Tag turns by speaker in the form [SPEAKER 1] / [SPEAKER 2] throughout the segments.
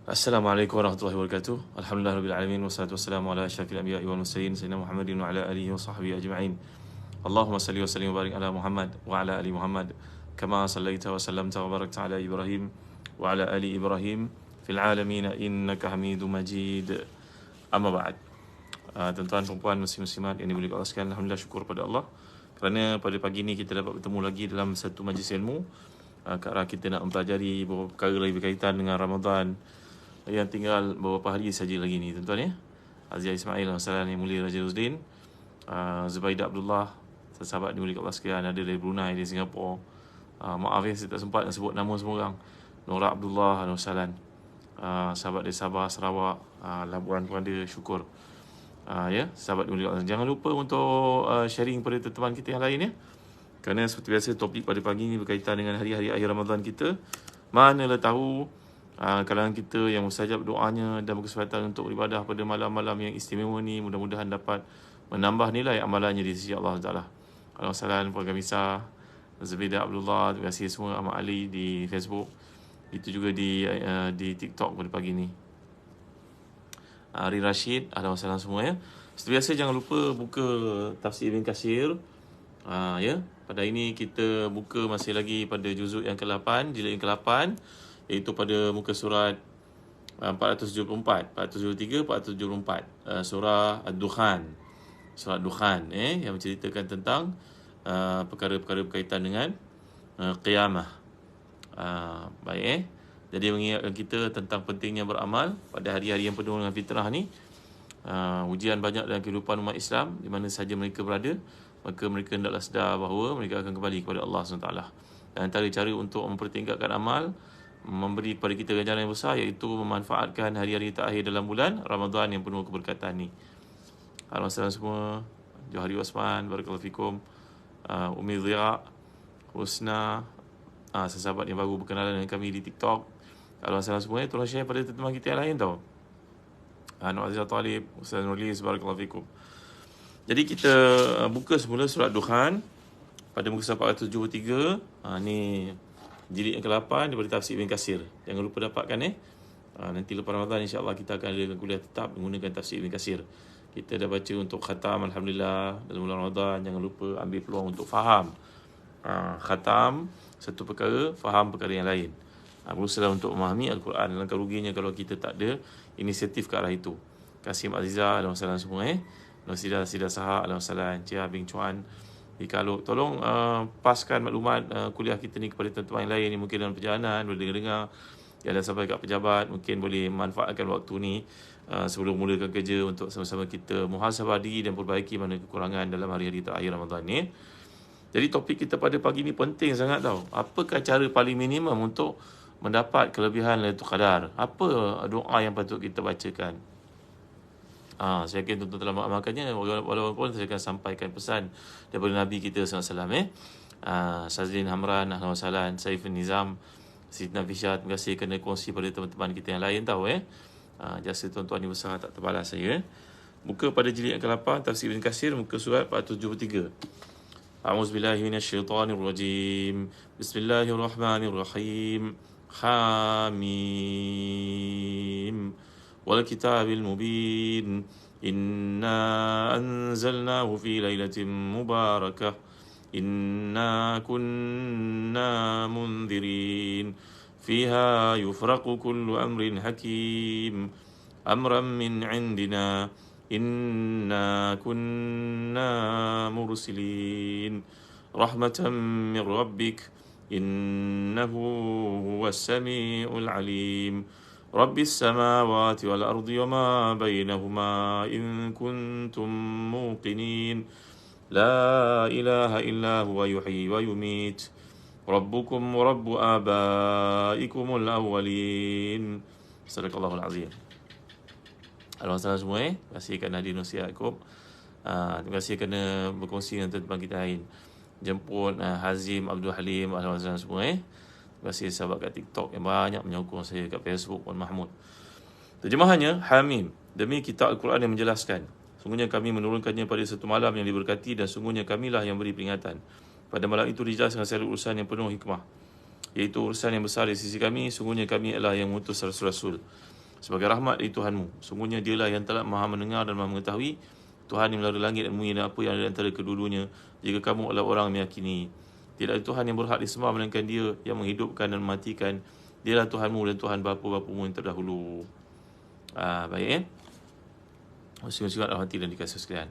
[SPEAKER 1] Assalamualaikum warahmatullahi wabarakatuh. Alhamdulillah rabbil alamin wassalatu wassalamu ala asyrafil anbiya'i wal mursalin sayyidina Muhammadin wa ala alihi wa sahbihi ajma'in. Allahumma salli wa sallim wa barik ala Muhammad wa ala ali Muhammad kama sallaita wa sallamta wa barakta ala Ibrahim wa ala ali Ibrahim fil alamin innaka Hamidum Majid. Amma ba'd. Tuan-tuan dan puan muslim-muslimat yang dimuliakan Allah sekalian, alhamdulillah syukur pada Allah kerana pada pagi ini kita dapat bertemu lagi dalam satu majlis ilmu ke arah kita nak mempelajari beberapa perkara lagi berkaitan dengan Ramadan yang tinggal beberapa hari saja lagi ni, tuan-tuan ya. Azia Ismail Hasan yang mulia Raja Uzdin, Zubaidah Abdullah, sahabat dimuliakan Allah sekalian, ada dari Brunei, dari Singapura. Maaf ya, saya tak sempat nak sebut nama semua orang. Nora Abdullah, Ahlan Wasalan. Sahabat dari Sabah, Sarawak, Labuan pun ada, syukur. Ya, sahabat dimuliakan Allah. Jangan lupa untuk sharing pada teman kita yang lain ya. Kerana seperti biasa topik pada pagi ini berkaitan dengan hari-hari akhir Ramadan kita. Manalah tahu kalangan kita yang mustajab doanya dan berkesempatan untuk beribadah pada malam-malam yang istimewa ni, mudah-mudahan dapat menambah nilai amalannya di sisi Allah Taala. Assalamualaikum Puan Kamisa, Zubaidah Abdullah, terima kasih semua, Ahmad Ali di Facebook, itu juga di TikTok pada pagi ni. Ari Rashid, Assalamualaikum semua ya. Seperti biasa jangan lupa buka tafsir Ibn Katsir. Ya, pada ini kita buka masih lagi pada juzuk yang ke-8, jilid yang ke-8, iaitu pada muka surat 474, 473, 474, surah Ad-Dukhan. Surah Ad-Dukhan yang menceritakan tentang perkara-perkara berkaitan dengan qiyamah. Baik Jadi mengingatkan kita tentang pentingnya beramal pada hari-hari yang penuh dengan fitnah ni. Ujian banyak dalam kehidupan umat Islam di mana saja mereka berada, maka mereka hendaklah sedar bahawa mereka akan kembali kepada Allah SWT. Dan antara cara untuk mempertingkatkan amal, memberi kepada kita ganjaran yang besar, iaitu memanfaatkan hari-hari terakhir dalam bulan Ramadan yang penuh keberkatan ni. Alhamdulillah semua. Johari Osman, barakallahu fikum. Umi Zira, Husna, sahabat yang baru berkenalan dengan kami di TikTok. Alhamdulillah semua. Tolong share pada teman kita yang lain tau. Nur Azizah Talib, Ustaz Nurlis, barakallahu fikum. Jadi kita buka semula surat Dukhan pada muka surat 473. Ni jilid yang ke-8 daripada tafsir Ibn Katsir. Jangan lupa dapatkan nanti lepas Ramadan insya-Allah kita akan ada kuliah tetap menggunakan tafsir Ibn Katsir. Kita dah baca untuk khatam, alhamdulillah, dalam bulan Ramadan. Jangan lupa ambil peluang untuk faham. Khatam satu perkara, faham perkara yang lain. Berusaha untuk memahami Al-Quran. Langkah ruginya kalau kita tak ada inisiatif ke arah itu. Kasim Azizah, alhamdulillah semua Nasidah Sahak, alhamdulillah, Cia Bing Chuan. Kalau tolong paskan maklumat kuliah kita ni kepada teman-teman yang lain yang mungkin dalam perjalanan, boleh dengar yang dah sampai kat pejabat, mungkin boleh manfaatkan waktu ni sebelum mulakan kerja untuk sama-sama kita muhasabah diri dan perbaiki mana kekurangan dalam hari-hari terakhir Ramadan ni. Jadi topik kita pada pagi ni penting sangat tau. Apakah cara paling minimum untuk mendapat kelebihan Lailatul Qadar? Apa doa yang patut kita bacakan? Saya yakin tuan-tuan telah mengamalkannya. Walaupun saya akan sampaikan pesan daripada Nabi kita SAW. Sazlin Hamran, Ahlan Wasalan, Saiful Nizam, Siti Nafisha, terima kasih kerana kongsi pada teman-teman kita yang lain tahu jasa tuan-tuan ni besar tak terbalas saya. Buka pada jilid yang ke-8 tafsir Ibn Katsir, muka surat 473. A'udzubillahi minasyaitonirrajim. Bismillahirrahmanirrahim. Hamim. Wal kitabil mubin. Inna anzalnahu fi lailatin mubarakah. Inna kunna munzirin. Fiha yufraqu kullu amrin hakim. Amran min indina. Inna kunna mursilin. Rahmatan min rabbik. Innahu huwas sami'ul alim. Rabbis samawati wal ardi wa ma bainahuma in kuntum muqinin. La ilaha illa huwa yuhyi wa yumit. Rabbukum wa rabbu abaikumul awwalin. Sadaqallahul azim. Alhamdulillah semua Terima kasih kerana hadir Nusia Yaakob. Terima kasih kerana berkongsi dengan teman-teman kita lain. Jemput Hazim Abdul Halim, alhamdulillah semua Terima kasih sahabat kat TikTok yang banyak menyokong saya kat Facebook, Puan Mahmud. Terjemahannya, Hamim, demi kitab Al-Quran yang menjelaskan. Sungguhnya kami menurunkannya pada satu malam yang diberkati dan sungguhnya kamilah yang beri peringatan. Pada malam itu dijelaskan secara urusan yang penuh hikmah, iaitu urusan yang besar di sisi kami. Sungguhnya kami adalah yang mengutus rasul-rasul. sebagai rahmat dari Tuhanmu. Sungguhnya dialah yang telah maha mendengar dan maha mengetahui, Tuhan yang melalui langit dan bumi dan apa yang ada di antara kedua-duanya. Jika kamu adalah orang yang meyakini, tidak ada Tuhan yang berhak disembah melainkan Dia yang menghidupkan dan mematikan. Dialah Tuhanmu dan Tuhan bapa-bapamu yang terdahulu. Baik Muslim-muslimat rahmati dan dikasihi sekalian.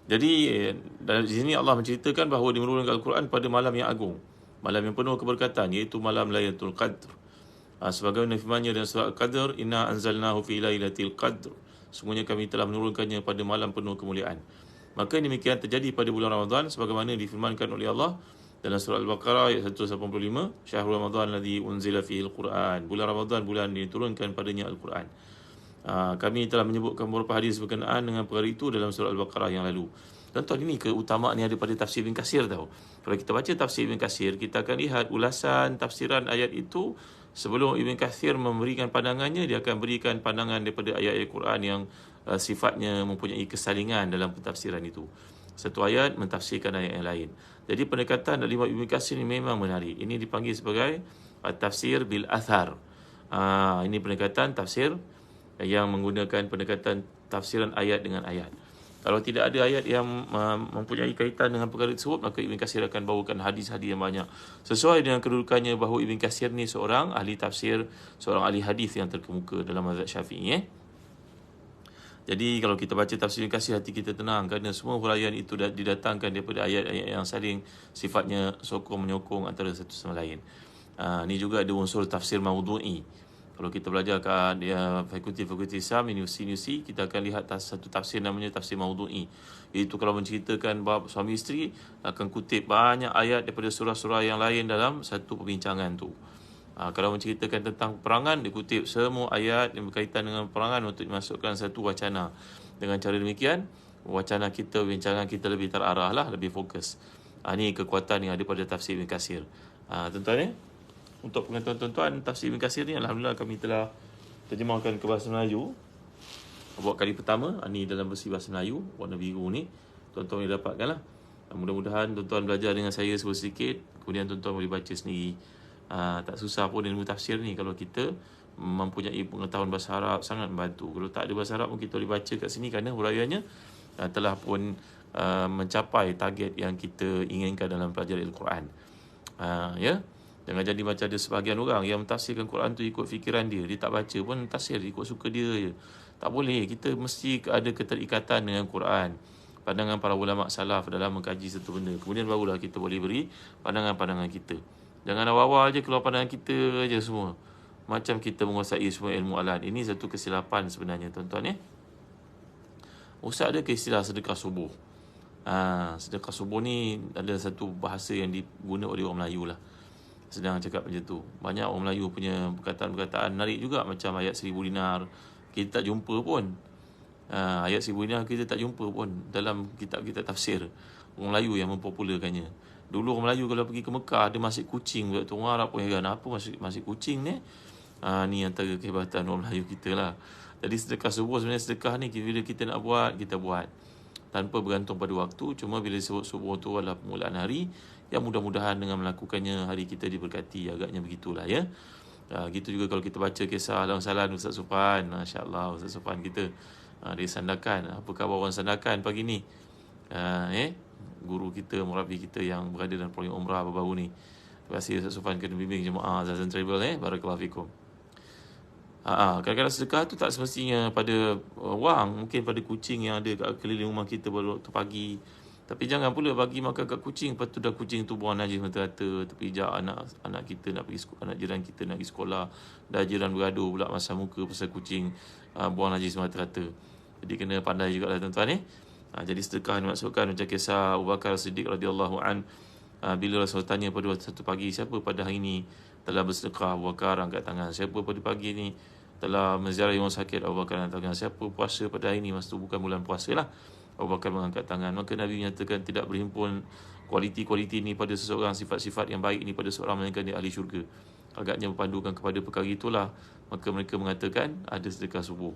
[SPEAKER 1] Jadi di sini Allah menceritakan bahawa dia menurunkan Al-Quran pada malam yang agung, malam yang penuh keberkatan, iaitu malam Lailatul Qadr. Sebagaimana firman-Nya dalam surah Al-Qadr, inna anzalnahu fi lailatul qadr. Sungguhnya kami telah menurunkannya pada malam penuh kemuliaan. Maka demikian terjadi pada bulan Ramadan sebagaimana difirmankan oleh Allah dalam surah Al-Baqarah ayat 185, Syahrul Ramadan alladzi unzila fihi al-Quran. Bulan Ramadan bulan diturunkan padanya Al-Quran. Kami telah menyebutkan beberapa hadis berkenaan dengan perkara itu dalam surah Al-Baqarah yang lalu. Tuan-tuan, ini keutamaan yang ada pada tafsir Ibn Katsir tahu. Kalau kita baca tafsir Ibn Katsir, kita akan lihat ulasan tafsiran ayat itu. Sebelum Ibn Katsir memberikan pandangannya, dia akan berikan pandangan daripada ayat-ayat Quran yang sifatnya mempunyai kesalingan dalam pentafsiran itu. Satu ayat mentafsirkan ayat yang lain. Jadi pendekatan dari Ibn Katsir ini memang menarik. Ini dipanggil sebagai tafsir bil athar. Ini pendekatan tafsir yang menggunakan pendekatan tafsiran ayat dengan ayat. Kalau tidak ada ayat yang mempunyai kaitan dengan perkara tersebut, maka Ibn Katsir akan bawakan hadis-hadis yang banyak. Sesuai dengan kedudukannya bahawa Ibn Katsir ni seorang ahli tafsir, seorang ahli hadis yang terkemuka dalam mazhab Syafi'i. Jadi kalau kita baca tafsir Ibn Katsir, hati kita tenang kerana semua huraian itu didatangkan daripada ayat-ayat yang saling sifatnya sokong-menyokong antara satu sama lain. Ini juga ada unsur tafsir maudhu'i. Kalau kita belajar kat fakulti Islam, universiti, kita akan lihat satu tafsir namanya tafsir maudhu'i. Iaitu kalau menceritakan bab suami isteri, akan kutip banyak ayat daripada surah-surah yang lain dalam satu perbincangan tu. Kalau menceritakan tentang perangan, dikutip semua ayat yang berkaitan dengan perangan untuk dimasukkan satu wacana. Dengan cara demikian, wacana kita, bincangan kita lebih terarah lah, lebih fokus. Ini kekuatan yang ada pada tafsir Ibn Katsir. Tuan-tuan untuk pengetahuan tuan-tuan, tafsir Ibn Katsir ni alhamdulillah kami telah terjemahkan ke bahasa Melayu buat kali pertama. Ini dalam versi bahasa Melayu warna biru ni, tuan-tuan boleh dapatkan lah. Mudah-mudahan tuan-tuan belajar dengan saya sedikit, kemudian tuan-tuan boleh baca sendiri. Tak susah pun ilmu tafsir ni. Kalau kita mempunyai pengetahuan bahasa Arab, sangat membantu. Kalau tak ada bahasa Arab pun kita boleh baca kat sini kerana huraiannya telah pun mencapai target yang kita inginkan dalam pelajaran Al-Quran. Jangan jadi macam ada sebahagian orang yang mentafsirkan Quran tu ikut fikiran dia. Dia tak baca pun tafsir, ikut suka dia je. Tak boleh. Kita mesti ada keterikatan dengan Quran, pandangan para ulama salaf dalam mengkaji satu benda. Kemudian barulah kita boleh beri pandangan-pandangan kita. Jangan awal-awal je keluar pandangan kita je semua, macam kita menguasai semua ilmu alat. Ini satu kesilapan sebenarnya tuan-tuan. Ustaz ada ke istilah sedekah subuh. Sedekah subuh ni ada satu bahasa yang diguna oleh orang Melayu lah, sedang cakap macam tu. Banyak orang Melayu punya perkataan-perkataan menarik juga, macam ayat 1000 dinar kita tak jumpa pun. Ayat 1000 dinar kita tak jumpa pun dalam kitab-kitab tafsir orang Melayu yang mempopularkannya. Dulu orang Melayu kalau pergi ke Mekah, ada masjid kucing tu. Orang Arab pun heran, apa masjid kucing ni? Ni antara kehebatan orang Melayu kita lah. Jadi sedekah subuh sebenarnya, sedekah ni bila kita nak buat, kita buat tanpa bergantung pada waktu. Cuma bila disebut subuh tu adalah permulaan hari, yang mudah-mudahan dengan melakukannya hari kita diberkati. Agaknya begitulah ya. Gitu juga kalau kita baca kisah Alhamdulillah Salam Ustaz Sufan. Masya Allah, Ustaz Sufan kita dia Sandakan. Apa khabar orang Sandakan pagi ni? Guru kita, murabi kita yang berada dalam program umrah baru-baru ni. Terima kasih Ustaz Sufan kena bimbing jemaah Zazan Travel. Barakallahu fikum. Kadang-kadang sedekah tu tak semestinya pada wang. Mungkin pada kucing yang ada kat keliling rumah kita pada waktu pagi. Tapi jangan pula bagi makan kat kucing, lepas tu dah kucing tu buang najis mata-mata, terpijak anak kita nak pergi sekolah, anak jiran kita nak pergi sekolah, dah jiran bergaduh pula masa muka pasal kucing buang najis mata-mata. Jadi kena pandai jugalah tuan-tuan. Jadi sedekah dimaksudkan macam kisah Abu Bakar Siddiq radhiyallahu an, bila Rasul tanya pada satu pagi, siapa pada hari ini telah bersedekah? Abu Bakar angkat tangan. Siapa pada pagi ni telah menziarahi orang sakit? Abu Bakar angkat tangan. Siapa puasa pada hari ini? Masa tu bukan bulan puasa lah, Abu Bakar mengangkat tangan. Maka Nabi menyatakan tidak berhimpun kualiti-kualiti ini pada seseorang, sifat-sifat yang baik ini pada seorang melainkan dia ahli syurga. Agaknya berpandukan kepada perkara itulah, maka mereka mengatakan ada sedekah subuh.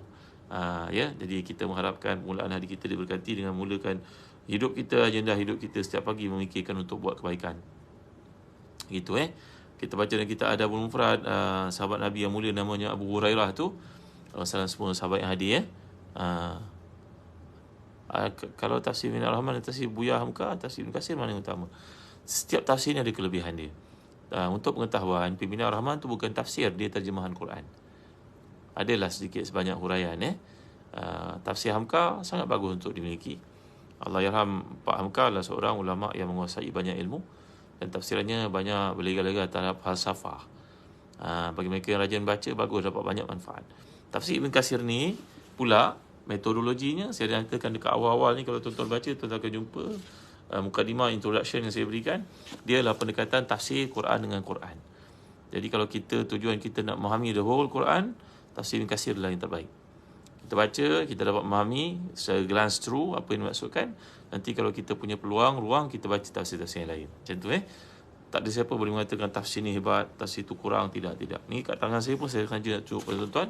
[SPEAKER 1] Jadi kita mengharapkan permulaan hari kita diberkati dengan mulakan hidup kita, agenda hidup kita setiap pagi memikirkan untuk buat kebaikan. Gitu Kita baca dalam kitab Adabul Mufrad, sahabat Nabi yang mulia namanya Abu Hurairah tu, Salam semua sahabat yang hadir ya. Kalau tafsir Minal Rahman dan tafsir Buya Hamka, tafsir Ibn Katsir mana yang utama? Setiap tafsir ni ada kelebihan dia. Untuk pengetahuan, Minal Rahman tu bukan tafsir, dia terjemahan Quran. Adalah sedikit sebanyak huraian tafsir Hamka sangat bagus untuk dimiliki. Allahyarham Pak Hamka adalah seorang ulama yang menguasai banyak ilmu dan tafsirannya banyak berlega-lega terhadap falsafah. Bagi mereka yang rajin baca, bagus, dapat banyak manfaat. Tafsir Ibn Katsir ni pula metodologinya saya nyatakan dekat awal-awal ni, kalau tuan-tuan baca, tuan-tuan akan jumpa mukadimah introduction yang saya berikan, dia adalah pendekatan tafsir Quran dengan Quran. Jadi kalau tujuan kita nak memahami the whole Quran, tafsir Ibn Katsir adalah yang terbaik. Kita baca, kita dapat memahami secara glance through apa yang dimaksudkan. Nanti kalau kita punya ruang, kita baca tafsir-tafsir yang lain. Macam tu tak ada siapa boleh mengatakan tafsir ni hebat, tafsir tu kurang. Tidak. Ni kat tangan saya pun saya sengaja nak tunjuk pada tuan-tuan.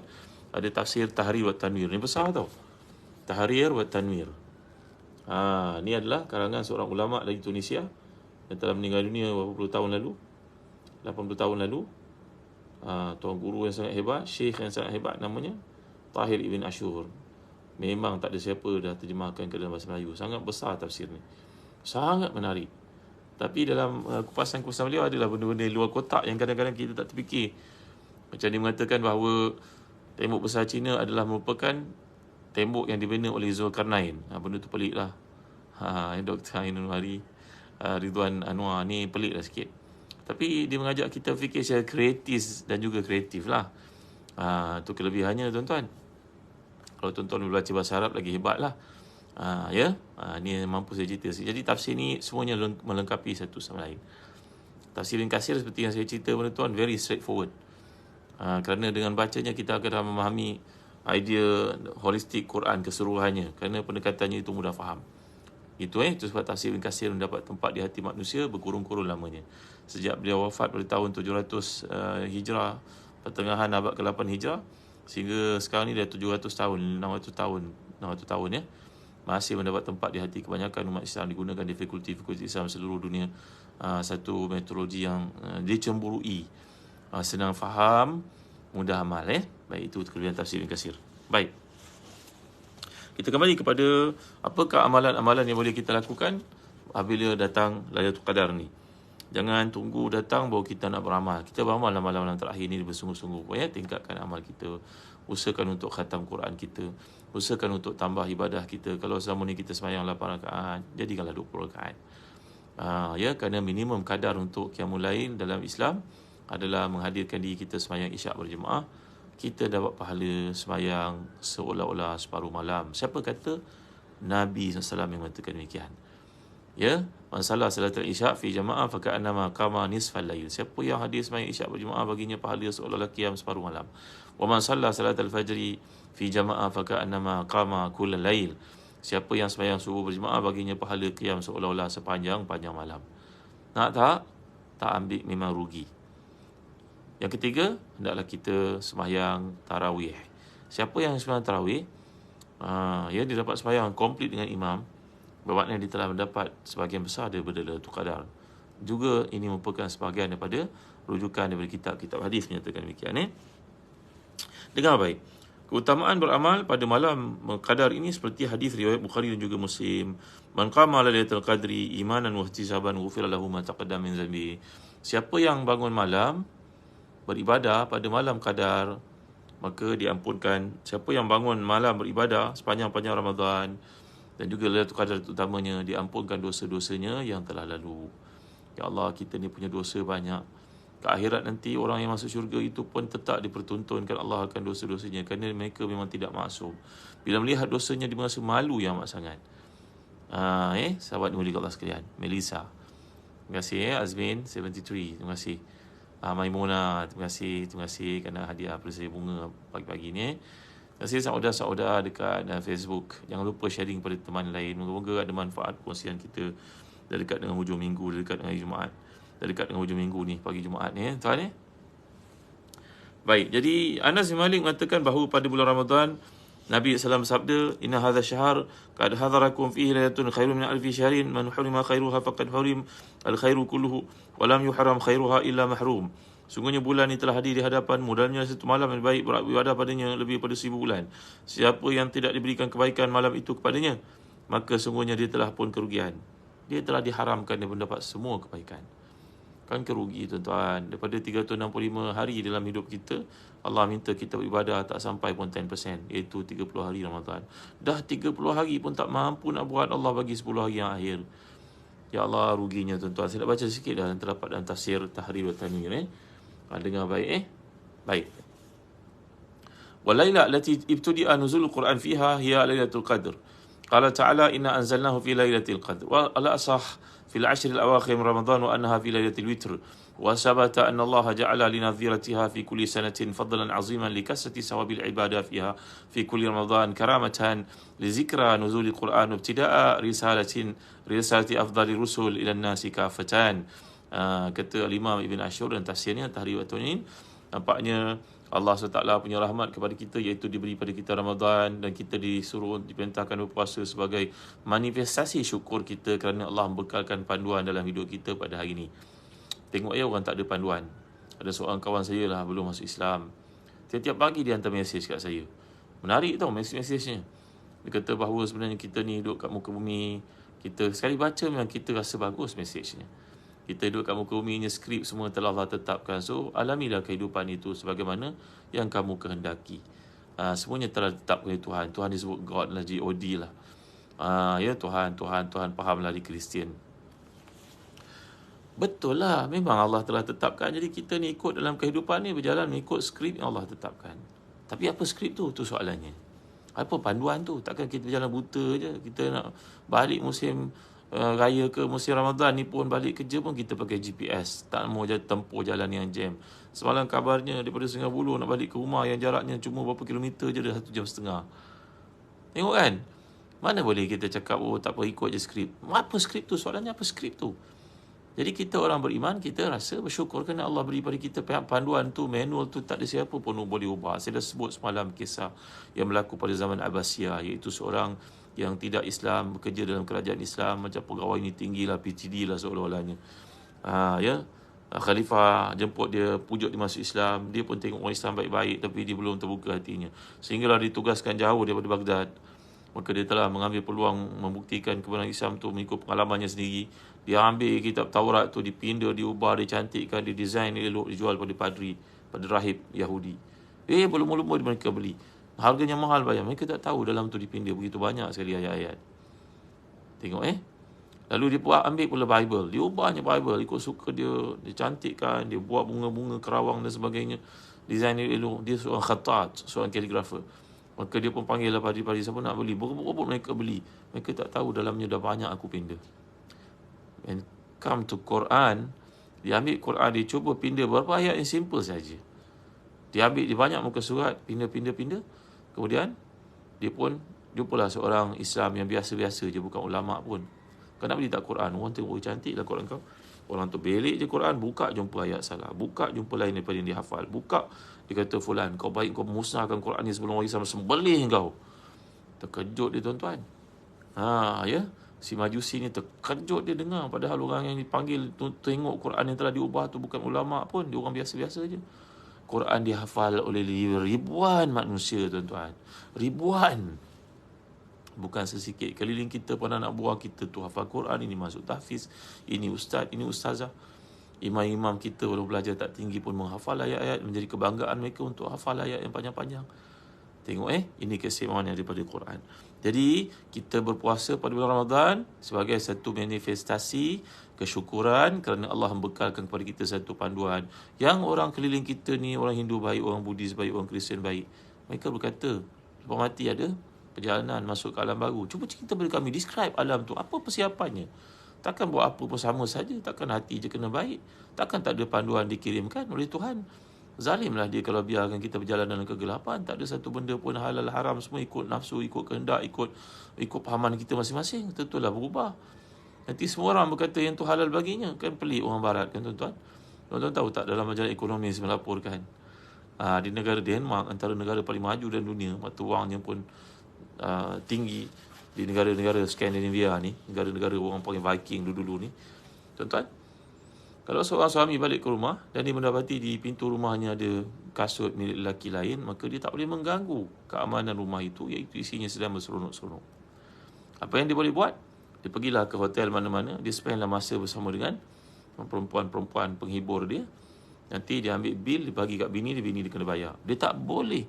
[SPEAKER 1] Ada tafsir Tahrir wa Tanwir. Ni besar tau. Tahrir wa Tanwir. Ni adalah karangan seorang ulama dari Tunisia yang telah meninggal dunia berapa puluh tahun lalu. 80 tahun lalu. Tuan guru yang sangat hebat, syekh yang sangat hebat, namanya Tahir Ibn Ashur. Memang tak ada siapa dah terjemahkan ke dalam bahasa Melayu. Sangat besar tafsir ni. Sangat menarik. Tapi dalam kupasan-kupasan beliau adalah benda-benda luar kotak yang kadang-kadang kita tak terfikir. Macam dia mengatakan bahawa tembok besar Cina adalah merupakan tembok yang dibina oleh Zulkarnain. Benda tu pelik lah. Dr. Ainul Hari, Ridwan Anwar ni pelik lah sikit. Tapi dia mengajak kita fikir secara kreatif lah. Tu kelebihannya tuan-tuan. Kalau tuan-tuan boleh baca bahasa Arab lagi hebat lah. Ni mampu saya cerita. Jadi tafsir ni semuanya melengkapi satu sama lain. Tafsir Ibn Katsir seperti yang saya cerita pada tuan, very straightforward. Kerana dengan bacanya kita akan memahami idea holistik Quran keseluruhannya. Kerana pendekatannya itu mudah faham. Itu sebab tafsir Ibn Katsir mendapat tempat di hati manusia berkurun-kurun lamanya. Sejak beliau wafat pada tahun 700 Hijrah, pertengahan abad ke-8 Hijrah, sehingga sekarang ni dah 700 tahun, 600 tahun masih mendapat tempat di hati kebanyakan umat Islam, digunakan di fakulti-fakulti Islam seluruh dunia. Satu metodologi yang dicemburui, senang faham, mudah amal. Baik, itu kelebihan tafsir Ibn Katsir. Baik, kita kembali kepada apakah amalan-amalan yang boleh kita lakukan apabila datang Lailatul Qadar ni. Jangan tunggu datang baru kita nak beramal. Kita beramal amalan-amalan terakhir ni bersungguh-sungguh. Tingkatkan amal kita. Usahakan untuk khatam Quran kita. Usahakan untuk tambah ibadah kita. Kalau selama ni kita sembahyang 8 rakaat, jadikanlah 20 rakaat. Kerana minimum kadar untuk qiyamul lail dalam Islam adalah menghadirkan diri kita sembahyang isyak berjemaah. Kita dapat pahala sembahyang seolah-olah separuh malam. Siapa kata? Nabi SAW yang mengatakan demikian. Man salat salatul isyak fi jamaah faka'annama qama nisfal lail. Siapa yang hadir sembahyang isyak berjemaah, baginya pahala seolah-olah qiyam separuh malam. Wa man salat salatul fajri fi jamaah faka'annama qama kullal lail. Siapa yang sembahyang subuh berjemaah, baginya pahala qiyam seolah-olah sepanjang malam. Nak tak? Tak ambil, memang rugi. Yang ketiga, hendaklah kita sembahyang tarawih. Siapa yang sembahyang tarawih, dia dapat sembahyang komplit dengan imam, bermakna dia telah mendapat sebahagian besar daripada Lailatul Qadar. Juga ini merupakan sebahagian daripada rujukan daripada kitab-kitab hadis menyatakan demikian. Dengar baik. Keutamaan beramal pada malam Qadar ini seperti hadis riwayat Bukhari dan juga Muslim. Man qama lailatul qadri imanan wa ihtisaban ghufira lahu ma taqaddama min dhanbi. Siapa yang bangun malam beribadah pada malam Qadar, maka diampunkan. Siapa yang bangun malam beribadah sepanjang-panjang Ramadan dan juga Lailatul Qadar utamanya, diampunkan dosa-dosanya yang telah lalu. Ya Allah, kita ni punya dosa banyak. Ke akhirat nanti orang yang masuk syurga itu pun tetap dipertontonkan Allah akan dosa-dosanya, kerana mereka memang tidak maksum. Bila melihat dosanya, dia merasa malu yang amat sangat. Sahabat mulia Allah sekalian, Melissa, terima kasih. Azmin 73, terima kasih. Maimuna, terima kasih kerana hadiah perisai bunga pagi-pagi ni. Terima kasih saudara-saudara dekat Facebook. Jangan lupa sharing pada teman lain. Moga-moga ada manfaat perkongsian kita dah dekat dengan hujung minggu, dah dekat dengan Jumaat. Dah dekat dengan hujung minggu ni, pagi Jumaat ni, tuan. Baik, jadi Anas bin Malik mengatakan bahawa pada bulan Ramadan Nabi SAW bersabda, "Inna hadha syahr qad hadarakum fihi laylatun khairun min alfi syahrin, man hurima khairuha faqad hurim al-khairu kulluhu wa lam yuharam khairuha illa mahrum." Sungguhnya bulan ini telah hadir di hadapanmu, dalamnya satu malam yang baik beribadah padanya lebih pada 1000 bulan. Siapa yang tidak diberikan kebaikan malam itu kepadanya, maka sungguhnya dia telah pun kerugian. Dia telah diharamkan dia mendapat semua kebaikan. Kan kerugi tuan-tuan. Daripada 365 hari dalam hidup kita, Allah minta kita beribadah tak sampai pun 10%, iaitu 30 hari Ramadan. Dah 30 hari pun tak mampu nak buat, Allah bagi 10 hari yang akhir. Ya Allah, ruginya tuan-tuan. Saya nak baca sikit dah yang terdapat dalam tafsir Tahrir wa Tanwir. Dengar baik Baik. Walaila allati ibtudi'a nuzulul Quran fiha hiya lailatul qadr. Qala ta'ala inna anzalnahu fi lailatul qadr. Wa ala asah في العشر الأواخر من رمضان وأنها في ليلة الوتر وثبت أن الله جعل لنظيرتها في كل سنة فضلا عظيما لكثرة ثواب العبادة فيها في كل رمضان كرامة لذكرى نزول القرآن وابتداء رسالة أفضل الرسل إلى الناس كافتان. Kata Imam Ibn Ashur dan tafsirnya Tahrir wa Tanwir, nampaknya Allah SWT punya rahmat kepada kita, iaitu diberi pada kita Ramadan, dan kita disuruh diperintahkan berpuasa sebagai manifestasi syukur kita kerana Allah membekalkan panduan dalam hidup kita pada hari ini. Tengok orang tak ada panduan. Ada seorang kawan saya lah belum masuk Islam. Tiap-tiap pagi dia hantar mesej kat saya. Menarik tau mesej-mesejnya. Dia kata bahawa sebenarnya kita ni hidup kat muka bumi, kita sekali baca memang kita rasa bagus mesejnya. Kita hidup kat muka bumi ni, skrip semua telah Allah tetapkan. So, alamilah kehidupan itu sebagaimana yang kamu kehendaki. Semuanya telah ditetapkan oleh Tuhan. Tuhan disebut God lah, G-O-D lah. Ya, Tuhan, fahamlah di Kristian. Betul lah, memang Allah telah tetapkan. Jadi kita ni ikut dalam kehidupan ni, berjalan mengikut skrip yang Allah tetapkan. Tapi apa skrip tu? Tu soalannya. Apa panduan tu? Takkan kita berjalan buta je. Kita nak balik musim raya ke musim Ramadan ni pun balik kerja pun kita pakai GPS. Tak mau tempuh jalan yang jam. Semalam kabarnya daripada Sungai Buloh nak balik ke rumah yang jaraknya cuma berapa kilometer je, dah 1 jam setengah. Tengok kan? Mana boleh kita cakap, oh tak apa, ikut je skrip. Apa skrip tu? Soalannya apa skrip tu? Jadi kita orang beriman, kita rasa bersyukur kerana Allah beri pada kita panduan tu, manual tu, tak ada siapa pun boleh ubah. Saya dah sebut semalam kisah yang berlaku pada zaman Abbasiyah, iaitu seorang yang tidak Islam, bekerja dalam kerajaan Islam, macam pegawai ni tinggi lah, PhD lah seolah-olahnya. Khalifah jemput dia, pujuk dia masuk Islam. Dia pun tengok orang Islam baik-baik, tapi dia belum terbuka hatinya. Sehinggalah ditugaskan jauh daripada Baghdad. Maka dia telah mengambil peluang membuktikan kebenaran Islam tu mengikut pengalamannya sendiri. Dia ambil kitab Taurat tu, dipindah, diubah, dicantikkan, didesain elok, dijual pada padri, pada rahib Yahudi. Belum-belum mereka beli. Harganya mahal bayar. Mereka tak tahu dalam tu dipindah begitu banyak sekali ayat-ayat. Tengok Lalu dia ambil pula Bible. Dia ubahnya Bible ikut suka dia. Dia cantikkan, dia buat bunga-bunga kerawang dan sebagainya. Desain elok. Dia seorang khatat, seorang kaligrafer. Maka dia pun panggil lah padri-padri, siapa nak beli. Berebut mereka beli. Mereka tak tahu dalamnya dah banyak aku pindah. And come to Quran, dia ambil Quran, dia cuba pindah beberapa ayat yang simple saja. Dia ambil dia banyak muka surat, pindah. Kemudian dia pun jumpalah seorang Islam yang biasa-biasa je, bukan ulama pun. Kenapa dia tak Quran? Orang tengok, cantik lah Quran kau. Orang tu belik je Quran, buka jumpa ayat salah, buka jumpa lain daripada yang dia hafal, buka dia kata fulan, kau baik kau musnahkan Quran ni sebelum orang Islam sembelih kau. Terkejut dia tuan-tuan. Si Majusi ni terkejut dia dengar, padahal orang yang dipanggil tengok Quran yang telah diubah tu bukan ulama pun, dia orang biasa-biasa je. Quran dihafal oleh ribuan manusia tuan-tuan. Ribuan. Bukan sesikit. Keliling kita pun anak buah kita tu hafal Quran. Ini masuk tahfiz, ini ustaz, ini ustazah. Imam-imam kita walau belajar tak tinggi pun menghafal ayat-ayat, menjadi kebanggaan mereka untuk hafal ayat yang panjang-panjang. Tengok ini keistimewaan yang daripada Quran. Jadi kita berpuasa pada bulan Ramadan sebagai satu manifestasi kesyukuran kerana Allah membekalkan kepada kita satu panduan. Yang orang keliling kita ni, orang Hindu baik, orang Buddhis baik, orang Kristian baik, mereka berkata lepas mati ada perjalanan masuk ke alam baru. Cuba cerita kepada kami, describe alam tu, apa persiapannya. Takkan buat apa pun sama saja. Takkan hati je kena baik. Takkan tak ada panduan dikirimkan oleh Tuhan. Zalimlah dia kalau biarkan kita berjalan dalam kegelapan. Tak ada satu benda pun halal haram, semua ikut nafsu, ikut kehendak, ikut pahaman kita masing-masing. Tentulah berubah. Nanti semua orang berkata yang tu halal baginya. Kan pelik orang barat kan tuan-tuan. Tuan-tuan tahu tak, dalam majalah ekonomi melaporkan di negara Denmark, antara negara paling maju dalam dunia, mata wangnya pun tinggi di negara-negara Skandinavia ni, negara-negara orang panggil Viking dulu-dulu ni. Tuan-tuan, Kalau seorang suami balik ke rumah dan dia mendapati di pintu rumahnya ada kasut milik lelaki lain, maka dia tak boleh mengganggu keamanan rumah itu, iaitu isinya sedang berseronok-seronok. Apa yang dia boleh buat? Dia pergilah ke hotel mana-mana, dia spendlah masa bersama dengan perempuan-perempuan penghibur dia. Nanti dia ambil bil, dia bagi kat bini dia kena bayar. Dia tak boleh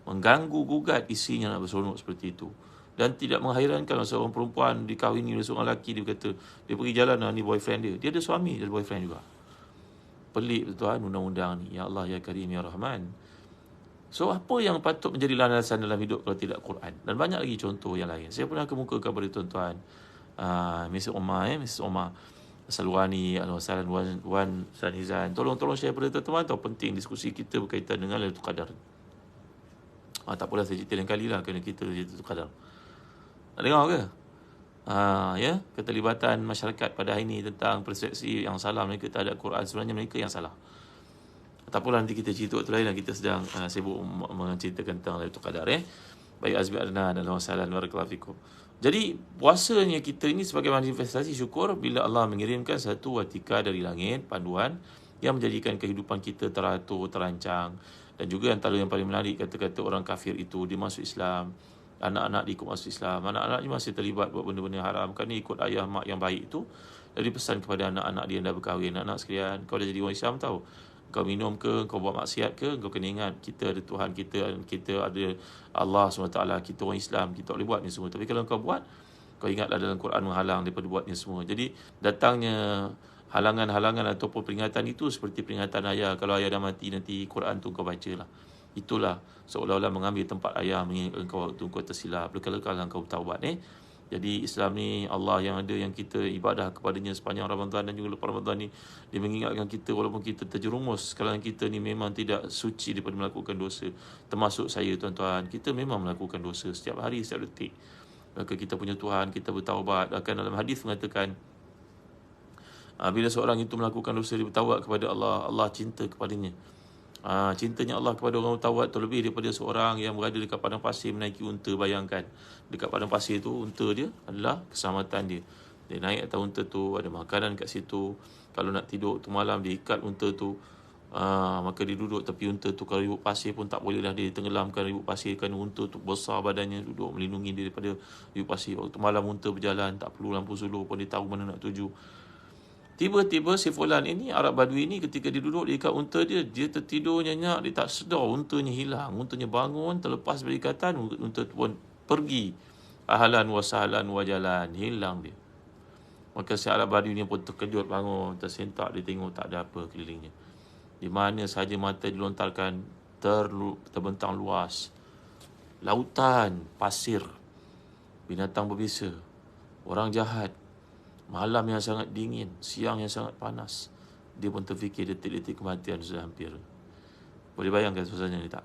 [SPEAKER 1] mengganggu gugat isinya nak berseronok seperti itu. Dan tidak menghairankan seorang perempuan dikahwini oleh seorang lelaki, dia kata dia pergi jalan, ni boyfriend dia. Dia ada suami, dia ada boyfriend juga. Pelik tuan undang-undang ni. Ya Allah, Ya Karim, Ya Rahman. So, apa yang patut menjadi landasan dalam hidup kalau tidak Quran? Dan banyak lagi contoh yang lain. Saya pernah kemukakan kepada tuan-tuan, Mrs. Omar, Mrs. Omar Salwani, Salan Wan Sanizan. Tolong share pada tuan-tuan, tahu penting diskusi kita berkaitan dengan Lailatul Qadar. Tak apalah, saya cerita lain kali lah, kerana kita Lailatul Qadar. Nak dengar ke? Ya, keterlibatan masyarakat pada hari ini tentang persepsi yang salah mereka terhadap Quran. Sebenarnya mereka yang salah. Tak apalah, nanti kita cerita waktu lain lah. Kita sedang sibuk menceritakan tentang Lailatul Qadar. Baik, Azmi Adnan, Alhamdulillah, Barakallahu Fikum. Jadi, puasanya kita ini sebagai manifestasi syukur bila Allah mengirimkan satu watika dari langit, panduan yang menjadikan kehidupan kita teratur, terancang. Dan juga antara yang paling menarik, kata-kata orang kafir itu, dia masuk Islam. Anak-anak dia ikut masuk Islam. Anak-anak dia masih terlibat buat benda-benda haram. Kerana ikut ayah mak yang baik itu. Jadi pesan kepada anak-anak dia yang dah berkahwin. Anak-anak sekalian, kau dah jadi orang Islam tahu. Kau minum ke, kau buat maksiat ke, kau kena ingat kita ada Tuhan kita ada Allah SWT, kita orang Islam, kita tak boleh buat ni semua. Tapi kalau kau buat, kau ingatlah dalam Quran menghalang daripada buat ni semua. Jadi datangnya halangan-halangan ataupun peringatan itu seperti peringatan ayah. Kalau ayah dah mati, nanti Quran tu kau bacalah. Itulah seolah-olah mengambil tempat ayah mengingatkan kau waktu kau tersilap. Lekal-lekal kau bertaubat. Jadi Islam ni Allah yang ada, yang kita ibadah kepadanya sepanjang Ramadan dan juga lepas Ramadan ni, dia mengingatkan kita walaupun kita terjerumus, kalangan kita ni memang tidak suci daripada melakukan dosa. Termasuk saya tuan-tuan, kita memang melakukan dosa setiap hari, setiap detik. Maka kita punya Tuhan, kita bertaubat. Akan dalam hadis mengatakan, bila seorang itu melakukan dosa, dia bertaubat kepada Allah, Allah cinta kepadanya. Cintanya Allah kepada orang bertaubat terlebih daripada seorang yang berada dekat padang pasir menaiki unta. Bayangkan, dekat padang pasir tu, unta dia adalah keselamatan dia. Dia naik atas unta tu, ada makanan kat situ. Kalau nak tidur tu malam, dia ikat unta tu. Maka dia duduk tepi unta tu. Kalau ribut pasir pun tak bolehlah dia tenggelamkan ribut pasir, kerana unta tu besar badannya, duduk melindungi dia daripada ribut pasir. Waktu malam unta berjalan, tak perlu lampu suluh pun, dia tahu mana nak tuju. Tiba-tiba si fulan ini, Arab Badui ini, ketika dia duduk di ikat unta dia tertidur nyenyak, dia tak sedar untanya hilang. Untanya bangun, terlepas dari ikatan, unta pun pergi. Ahlan wa sahlan wa jalan, hilang dia. Maka si Arab Badui ini pun terkejut, bangun, tersentak, dia tengok tak ada apa kelilingnya. Di mana sahaja mata dilontarkan, terbentang luas. Lautan, pasir, binatang berbisa, orang jahat, malam yang sangat dingin, siang yang sangat panas. Dia pun terfikir detik-detik kematian sudah hampir. Boleh bayangkan suasana ni tak?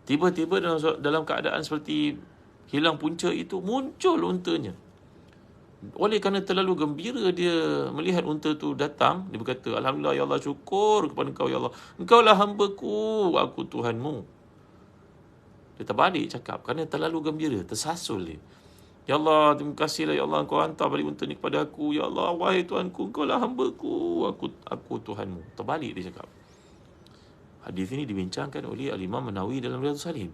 [SPEAKER 1] Tiba-tiba dalam keadaan seperti hilang punca itu, muncul untanya. Oleh kerana terlalu gembira dia melihat unta tu datang, dia berkata, Alhamdulillah ya Allah, syukur kepada Engkau ya Allah. Engkau lah hamba-Ku, aku Tuhanmu. Dia terbalik cakap kerana terlalu gembira, tersasul dia. Ya Allah, terima kasihlah ya Allah, Engkau hantar balik unta ni kepada aku. Ya Allah, wahai Tuhanku, Engkau lah hamba-Ku, aku Tuhanmu. Terbalik dia cakap. Hadis ini dibincangkan oleh Al-Imam An-Nawawi dalam Riyadhus Shalihin.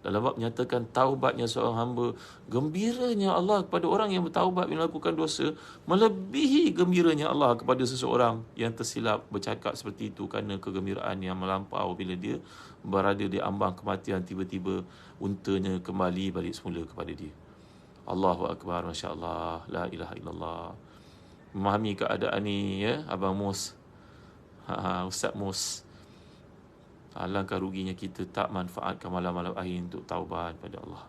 [SPEAKER 1] Dalam bab menyatakan taubatnya seorang hamba, gembiranya Allah kepada orang yang bertaubat bila melakukan dosa, melebihi gembiranya Allah kepada seseorang yang tersilap bercakap seperti itu kerana kegembiraan yang melampau bila dia berada di ambang kematian, tiba-tiba untanya kembali balik semula kepada dia. Allahu Akbar, Masya Allah, La ilaha illallah. Memahami keadaan ni, ya, Abang Mus, Ustaz Mus. Alangkah ruginya kita tak manfaatkan malam-malam akhir untuk taubat pada Allah.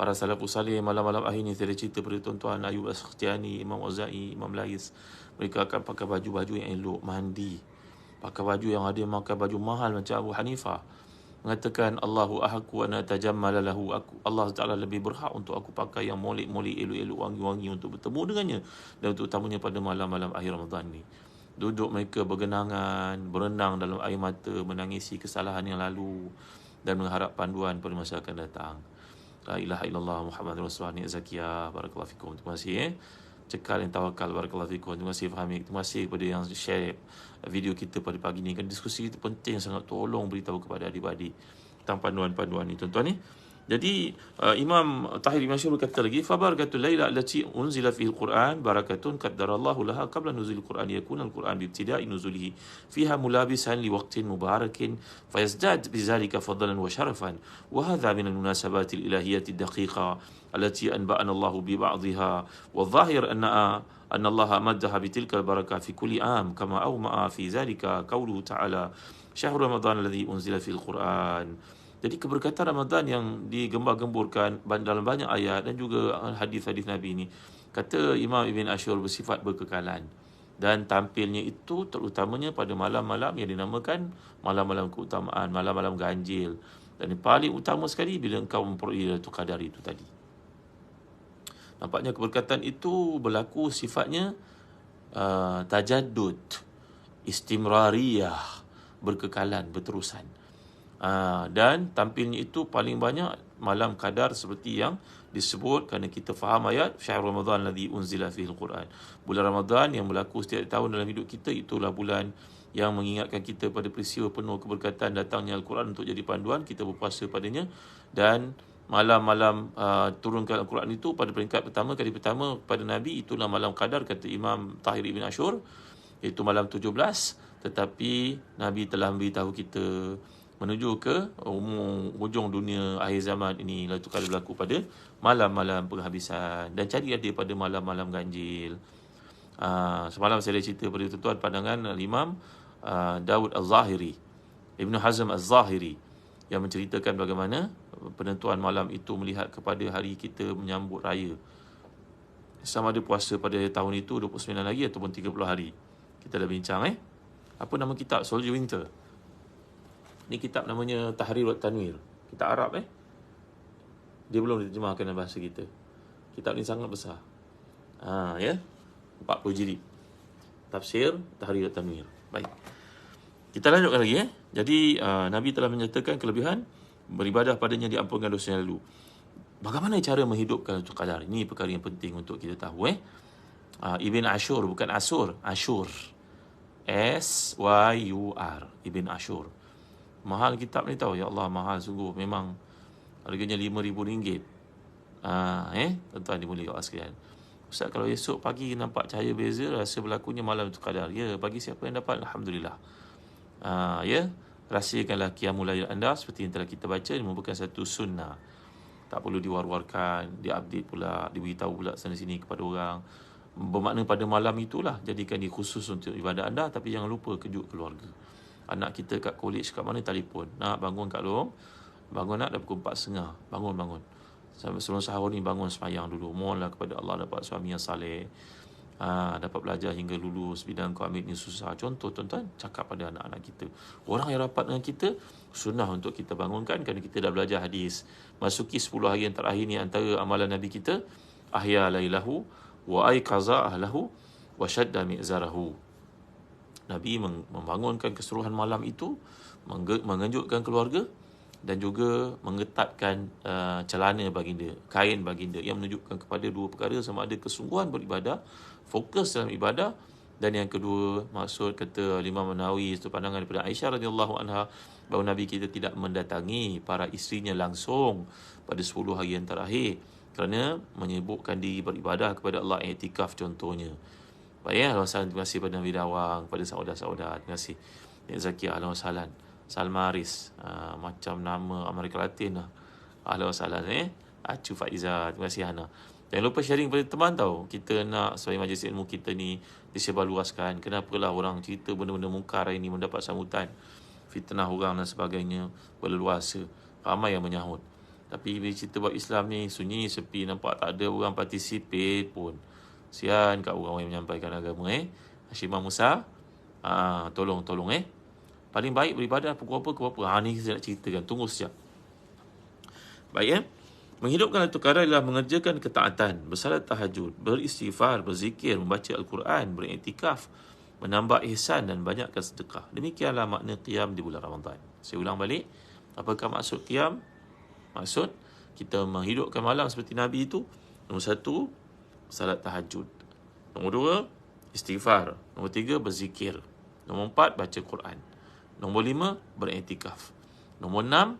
[SPEAKER 1] Para salafus salih malam-malam akhir ni, saya cerita pada tuan-tuan, Ayub As-Sakhtiani, Imam Auza'i, Imam Lais, mereka akan pakai baju-baju yang elok, mandi, pakai baju yang ada, pakai baju mahal macam Abu Hanifah. Mengatakan, Allahu ahaqu an atajammala lahu, Allah Ta'ala lebih berhak untuk aku pakai yang molek-molek, elok-elok, wangi-wangi untuk bertemu dengannya, dan untuk utamanya pada malam-malam akhir Ramadan ni. Duduk mereka bergenangan, berenang dalam air mata, menangisi kesalahan yang lalu dan mengharap panduan pada masa akan datang. La ilaha illallah Muhammadur Rasulullah. Ni Zakiyah, barakallahu fikum. Terima kasih. cekal yang tawakal. Barakallahu fikum. Terima kasih Fahmi. Terima kasih kepada yang share video kita pada pagi ni. Kan diskusi itu penting sangat. Tolong beritahu kepada adik-adik tentang panduan-panduan ni, tuan-tuan ni. Jadi Imam Tahir Ibn Ashur berkata lagi, fabarakatul laila allati unzila fihi al-Quran barakatun qaddarallahu laha qabla nuzul al-Quran yakuna al-Quran bi ibtida'i nuzulihi fiha mulabisan li waqtin mubarakin fayazdad bizalika fadlan wa sharafan wa hadha min al-munasabat al-ilahiyyah ad-daqiqa allati anba'ana Allah bi ba'dihha wa dhahir anna Allah amaddaha bi tilka al-barakah fi kulli am kama awma'a fi zalika qawluhu ta'ala syahrul ramadan alladhi unzila fihi al-Quran. Jadi keberkatan Ramadan yang digembar-gemburkan dalam banyak ayat dan juga hadis-hadis Nabi ini, kata Imam Ibn Ashur, bersifat berkekalan. Dan tampilnya itu terutamanya pada malam-malam yang dinamakan malam-malam keutamaan, malam-malam ganjil. Dan yang paling utama sekali bila engkau memperoleh Lailatul Qadar itu tadi. Nampaknya keberkatan itu berlaku sifatnya tajaddud, istimrariyah, berkekalan, berterusan. Dan tampilnya itu paling banyak malam Qadar seperti yang disebut, kerana kita faham ayat syahrul ramadan alladhi unzila fihi al-Quran. Bulan Ramadan yang berlaku setiap tahun dalam hidup kita, itulah bulan yang mengingatkan kita pada peristiwa penuh keberkatan datangnya Al-Quran untuk jadi panduan kita berpuasa padanya. Dan malam-malam turunkan Al-Quran itu pada peringkat pertama, kali pertama pada Nabi, itulah malam Qadar, kata Imam Tahir Ibn Ashur, iaitu malam 17. Tetapi Nabi telah memberitahu kita menuju ke hujung dunia akhir zaman ini, Lailatul Qadar berlaku pada malam-malam penghabisan, dan cari ada pada malam-malam ganjil. Semalam saya dah cerita pada tuan-tuan pandangan Imam Daud Al-Zahiri, Ibn Hazm Al-Zahiri, yang menceritakan bagaimana penentuan malam itu melihat kepada hari kita menyambut raya. Sama ada puasa pada tahun itu 29 hari ataupun 30 hari. Kita dah bincang apa nama kitab Soldier Winter. Ni kitab namanya Tahrir wa Tanwir. Kitab Arab Dia belum diterjemahkan dalam bahasa kita. Kitab ni sangat besar. 40 jilid. Tafsir Tahrir wa Tanwir. Baik. Kita lanjutkan lagi Jadi Nabi telah menyatakan kelebihan beribadah padanya diampunkan dosa yang lalu. Bagaimana cara menghidupkan Lailatul Qadar? Ini perkara yang penting untuk kita tahu Ibn Ashur, bukan Asur, Ashur. S-Y-U-R. Ibn Ashur. Mahal kitab ni tahu. Ya Allah, mahal sungguh. Memang harganya RM5,000. Tuan-tuan dimuliakan Allah sekalian. Ustaz, kalau esok pagi nampak cahaya beza, rasa berlakunya malam Lailatul Qadar. Ya, bagi siapa yang dapat, Alhamdulillah. Rahsiakanlah qiyamul lail anda seperti yang telah kita baca. Ini merupakan satu sunnah. Tak perlu diwar-warkan, diupdate pula, diberitahu pula sana-sini kepada orang. Bermakna pada malam itulah jadikan dia khusus untuk ibadah anda. Tapi jangan lupa kejut keluarga. Anak kita kat college kat mana, telefon. Nak bangun kat Long. Bangun nak dah pukul 4.30. Bangun. Sebelum sahur ni bangun semayang dulu. Mohonlah kepada Allah dapat suami yang saleh. Dapat belajar hingga lulus. Bidang kau ambil ni susah. Contoh tuan-tuan, cakap pada anak-anak kita. Orang yang rapat dengan kita, sunnah untuk kita bangunkan. Kerana kita dah belajar hadis. Masuki 10 hari yang terakhir ni antara amalan Nabi kita. Ahya lailahu wa ayqaza ahlahu wa shadda mi'zarahu. Nabi membangunkan keseluruhan malam itu, mengejutkan keluarga dan juga mengetatkan celana baginda, kain baginda, yang menunjukkan kepada dua perkara, sama ada kesungguhan beribadah, fokus dalam ibadah, dan yang kedua, maksud kata Imam Nawawi, itu pandangan daripada Aisyah radhiyallahu anha, bahawa Nabi kita tidak mendatangi para isterinya langsung pada 10 hari yang terakhir kerana menyibukkan diri beribadah kepada Allah, i'tikaf contohnya. Baik, Alhamdulillah, terima kasih kepada Nabi Dawang, kepada saudara-saudara, terima kasih Nek Zakia, Alhamdulillah, Salmaris, macam nama Amerika Latin lah. Alhamdulillah, Acu Faiza, terima kasih Hana. Jangan lupa sharing pada teman tahu. Kita nak supaya majlis ilmu kita ni disebarluaskan. Kenapalah orang cerita benda-benda mungkar ini mendapat sambutan, fitnah orang dan sebagainya berleluasa, ramai yang menyahut. Tapi bila cerita buat Islam ni sunyi, sepi, nampak tak ada orang participate pun. Sian kat orang yang menyampaikan agama Hashimah Musa, tolong paling baik beribadah pukul apa. Ni saya nak ceritakan, tunggu sekejap. Baik menghidupkan Lailatul Qadar adalah mengerjakan ketaatan, bersalat tahajud, beristighfar, berzikir, membaca Al-Quran, beriktikaf, menambah ihsan dan banyakkan sedekah. Demikianlah makna qiyam di bulan Ramadan. Saya ulang balik, apakah maksud qiyam? Maksud kita menghidupkan malam seperti Nabi itu. Nombor 1, salat tahajud. Nombor 2, istighfar. Nombor 3, berzikir. Nombor 4, baca Quran. Nombor 5, beriktikaf. Nombor 6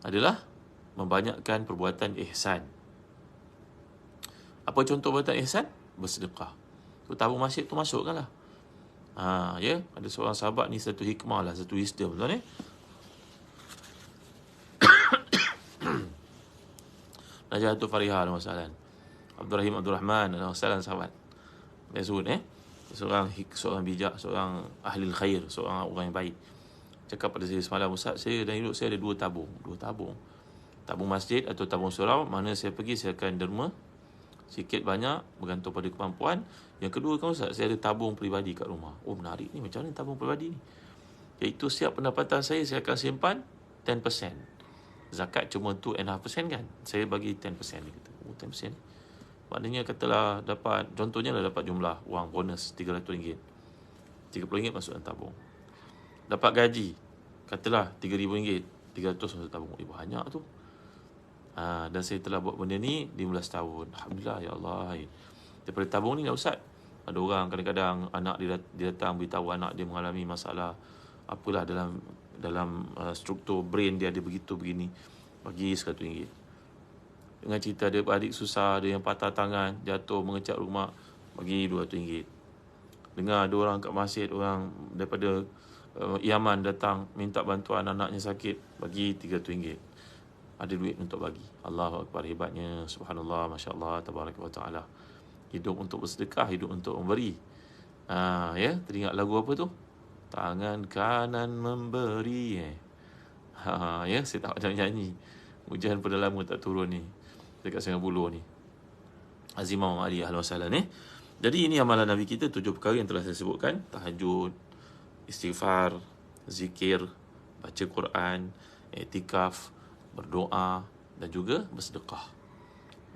[SPEAKER 1] adalah membanyakkan perbuatan ihsan. Apa contoh perbuatan ihsan? Bersedekah. Tu tabung masjid tu masukkan lah. Ya, ada seorang sahabat ni satu hikmah lah, satu wisdom tuan Najahatul Fariha ada masalah. Abdul Rahman ada masalah sahabat. Bezun seorang bijak, seorang ahli khair, seorang orang yang baik. Cakap pada saya semalam, Ustaz, saya dalam hidup saya ada dua tabung. Tabung masjid atau tabung surau, mana saya pergi saya akan derma sikit banyak bergantung pada kemampuan. Yang kedua kan Ustaz, saya ada tabung peribadi kat rumah. Oh menarik ni, macam mana tabung peribadi ni? Iaitu setiap pendapatan saya akan simpan 10%. Zakat cuma 2.5% kan. Saya bagi 10%. Dia kata, 10%. Maknanya katalah dapat, contohnya lah dapat jumlah wang bonus RM300. RM30 masuk dalam tabung. Dapat gaji, katalah RM3,000, 300 masuk tabung. Banyak tu. Dan saya telah buat benda ni 15 tahun. Alhamdulillah, ya Allah. Daripada tabung ni lah Ustaz. Ada orang kadang-kadang anak dia datang beritahu anak dia mengalami masalah apalah dalam struktur brain dia ada begitu begini. Bagi RM100. Dengan cerita ada adik susah, ada yang patah tangan, jatuh mengecat rumah, bagi RM200. Dengar ada orang kat masjid, orang daripada Yaman datang minta bantuan anaknya sakit, bagi RM300. Ada duit untuk bagi. Allahu Akbar, hebatnya. Subhanallah, Masya Allah, Tabaraka wa Ta'ala. Hidup untuk bersedekah, hidup untuk memberi. Ya, teringat lagu apa tu? Tangan kanan memberi. Ya, saya tak macam nyanyi. Hujan pada lama tak turun ni. Dekat Sungai Buloh ni. Azimah Ali ahlan wasahlan ni. Jadi ini amalan Nabi kita, 7 perkara yang telah saya sebutkan. Tahajud, istighfar, zikir, baca Quran, iktikaf, berdoa dan juga bersedekah.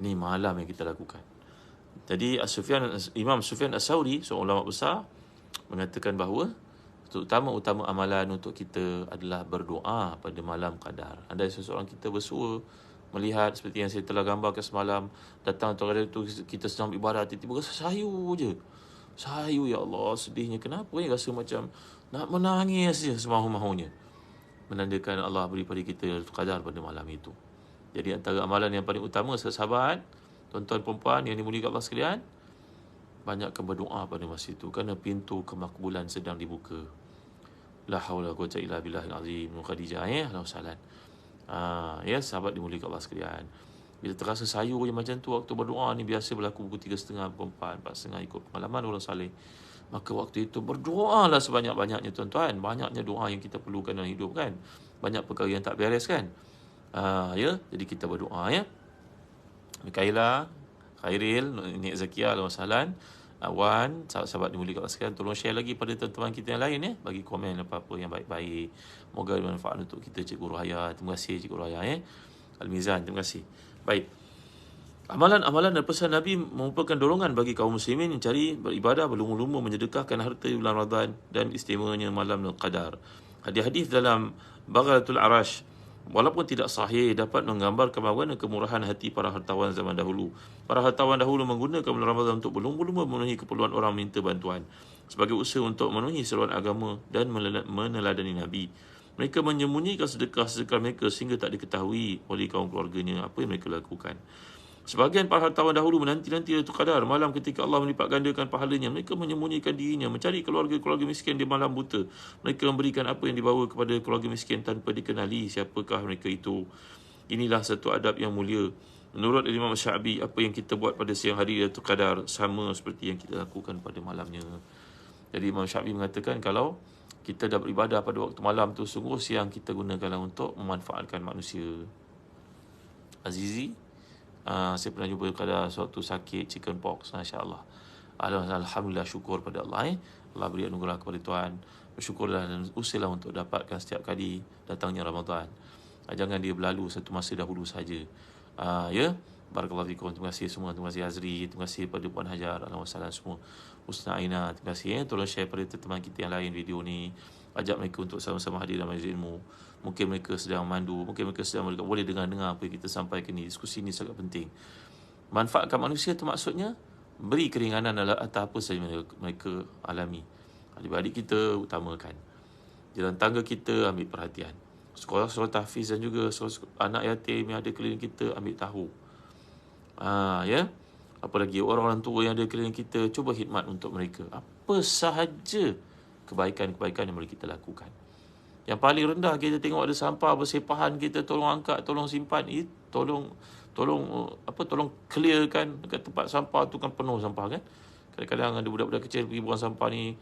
[SPEAKER 1] Ini malam yang kita lakukan. Jadi Imam Sufyan As-Sauri, seorang ulama besar, mengatakan bahawa utama amalan untuk kita adalah berdoa pada malam qadar. Andai seseorang kita bersua melihat seperti yang saya telah gambarkan semalam, datang tu kadang tu kita sedang ibadat, tiba-tiba rasa sayu je. Sayu, ya Allah, sedihnya. Kenapa ni rasa macam nak menangis je semahu-mahunya. Menandakan Allah beri pada kita qadar pada malam itu. Jadi antara amalan yang paling utama, sahabat, tuan-tuan perempuan yang dimuliakan Allah sekalian, banyakkan berdoa pada masa itu, kerana pintu kemakbulan sedang dibuka. La haula quwwata illa billahil azim. Khadijah Alhamdulillah. Ya, sahabat dimuliakan Allah sekalian. Bila terasa sayu je macam tu waktu berdoa ni, biasa berlaku pukul 3.30, pukul 4, 4.30 ikut pengalaman orang saleh. Maka waktu itu berdoalah sebanyak-banyaknya tuan-tuan. Banyaknya doa yang kita perlukan dalam hidup kan. Banyak perkara yang tak beres kan. Ya, jadi kita berdoa ya. Mikaela, Khairil, Nik Zakia, Alhamdulillah. Wan, sahabat dimuliakan Allah sekalian, tolong share lagi pada teman-teman kita yang lain ya. Bagi komen apa-apa yang baik-baik. Moga bermanfaat untuk kita, Cikgu Ruhaya. Terima kasih Cikgu Ruhaya Al-Mizan, terima kasih. Baik. Amalan-amalan dan pesan Nabi merupakan dorongan bagi kaum muslimin yang cari beribadah, berlumba-lumba menyedekahkan harta di bulan Ramadan dan istimewanya malam Al-Qadar. Hadis-hadis dalam Baghalatul Arash walaupun tidak sahih dapat menggambarkan bagaimana kemurahan hati para hartawan zaman dahulu. Para hartawan dahulu menggunakan bulan Ramadan untuk berlumba-lumba memenuhi keperluan orang minta bantuan sebagai usaha untuk memenuhi seruan agama dan meneladani Nabi. Mereka menyembunyikan sedekah-sedekah mereka sehingga tak diketahui oleh kaum keluarganya apa yang mereka lakukan. Sebahagian para hartawan dahulu menanti-nanti Lailatul Qadar, malam ketika Allah melipat gandakan pahalanya. Mereka menyembunyikan dirinya, mencari keluarga-keluarga miskin di malam buta. Mereka memberikan apa yang dibawa kepada keluarga miskin tanpa dikenali siapakah mereka itu. Inilah satu adab yang mulia. Menurut Imam Syafi'i, apa yang kita buat pada siang hari Lailatul Qadar sama seperti yang kita lakukan pada malamnya. Jadi Imam Syafi'i mengatakan kalau kita dah beribadah pada waktu malam tu, sungguh siang kita gunakanlah untuk memanfaatkan manusia. Azizi, saya pernah jumpa pada suatu sakit chicken pox, masya-Allah. Alhamdulillah, syukur pada Allah. Allah beri anugerah kepada Tuhan. Bersyukurlah dan usahalah untuk dapatkan setiap kali datangnya Ramadan. Jangan dia berlalu satu masa dahulu saja. Ya, barakallahu fikum. Terima kasih semua. Terima kasih Azri, terima kasih pada Puan Hajar, alhamdulillah semua. Husna Aina, terima kasih. Tolong share pada teman kita yang lain video ni. Ajak mereka untuk sama-sama hadir dalam majlis ilmu. Mungkin mereka sedang mandu, mungkin mereka sedang boleh dengar apa yang kita sampaikan ni. Diskusi ni sangat penting. Manfaatkan manusia tu maksudnya beri keringanan atas apa saja mereka alami. Adik-adik kita utamakan. Jalan tangga kita ambil perhatian. Sekolah-sekolah tahfiz dan juga anak yatim yang ada keliling kita ambil tahu. Ya. Apalagi orang-orang tua yang ada keliling kita, cuba khidmat untuk mereka. Apa sahaja kebaikan-kebaikan yang boleh kita lakukan. Yang paling rendah kita tengok ada sampah bersepahan, kita tolong angkat, tolong simpan, tolong clearkan dekat tempat sampah tu kan penuh sampah kan. Kadang-kadang ada budak-budak kecil pergi buang sampah ni,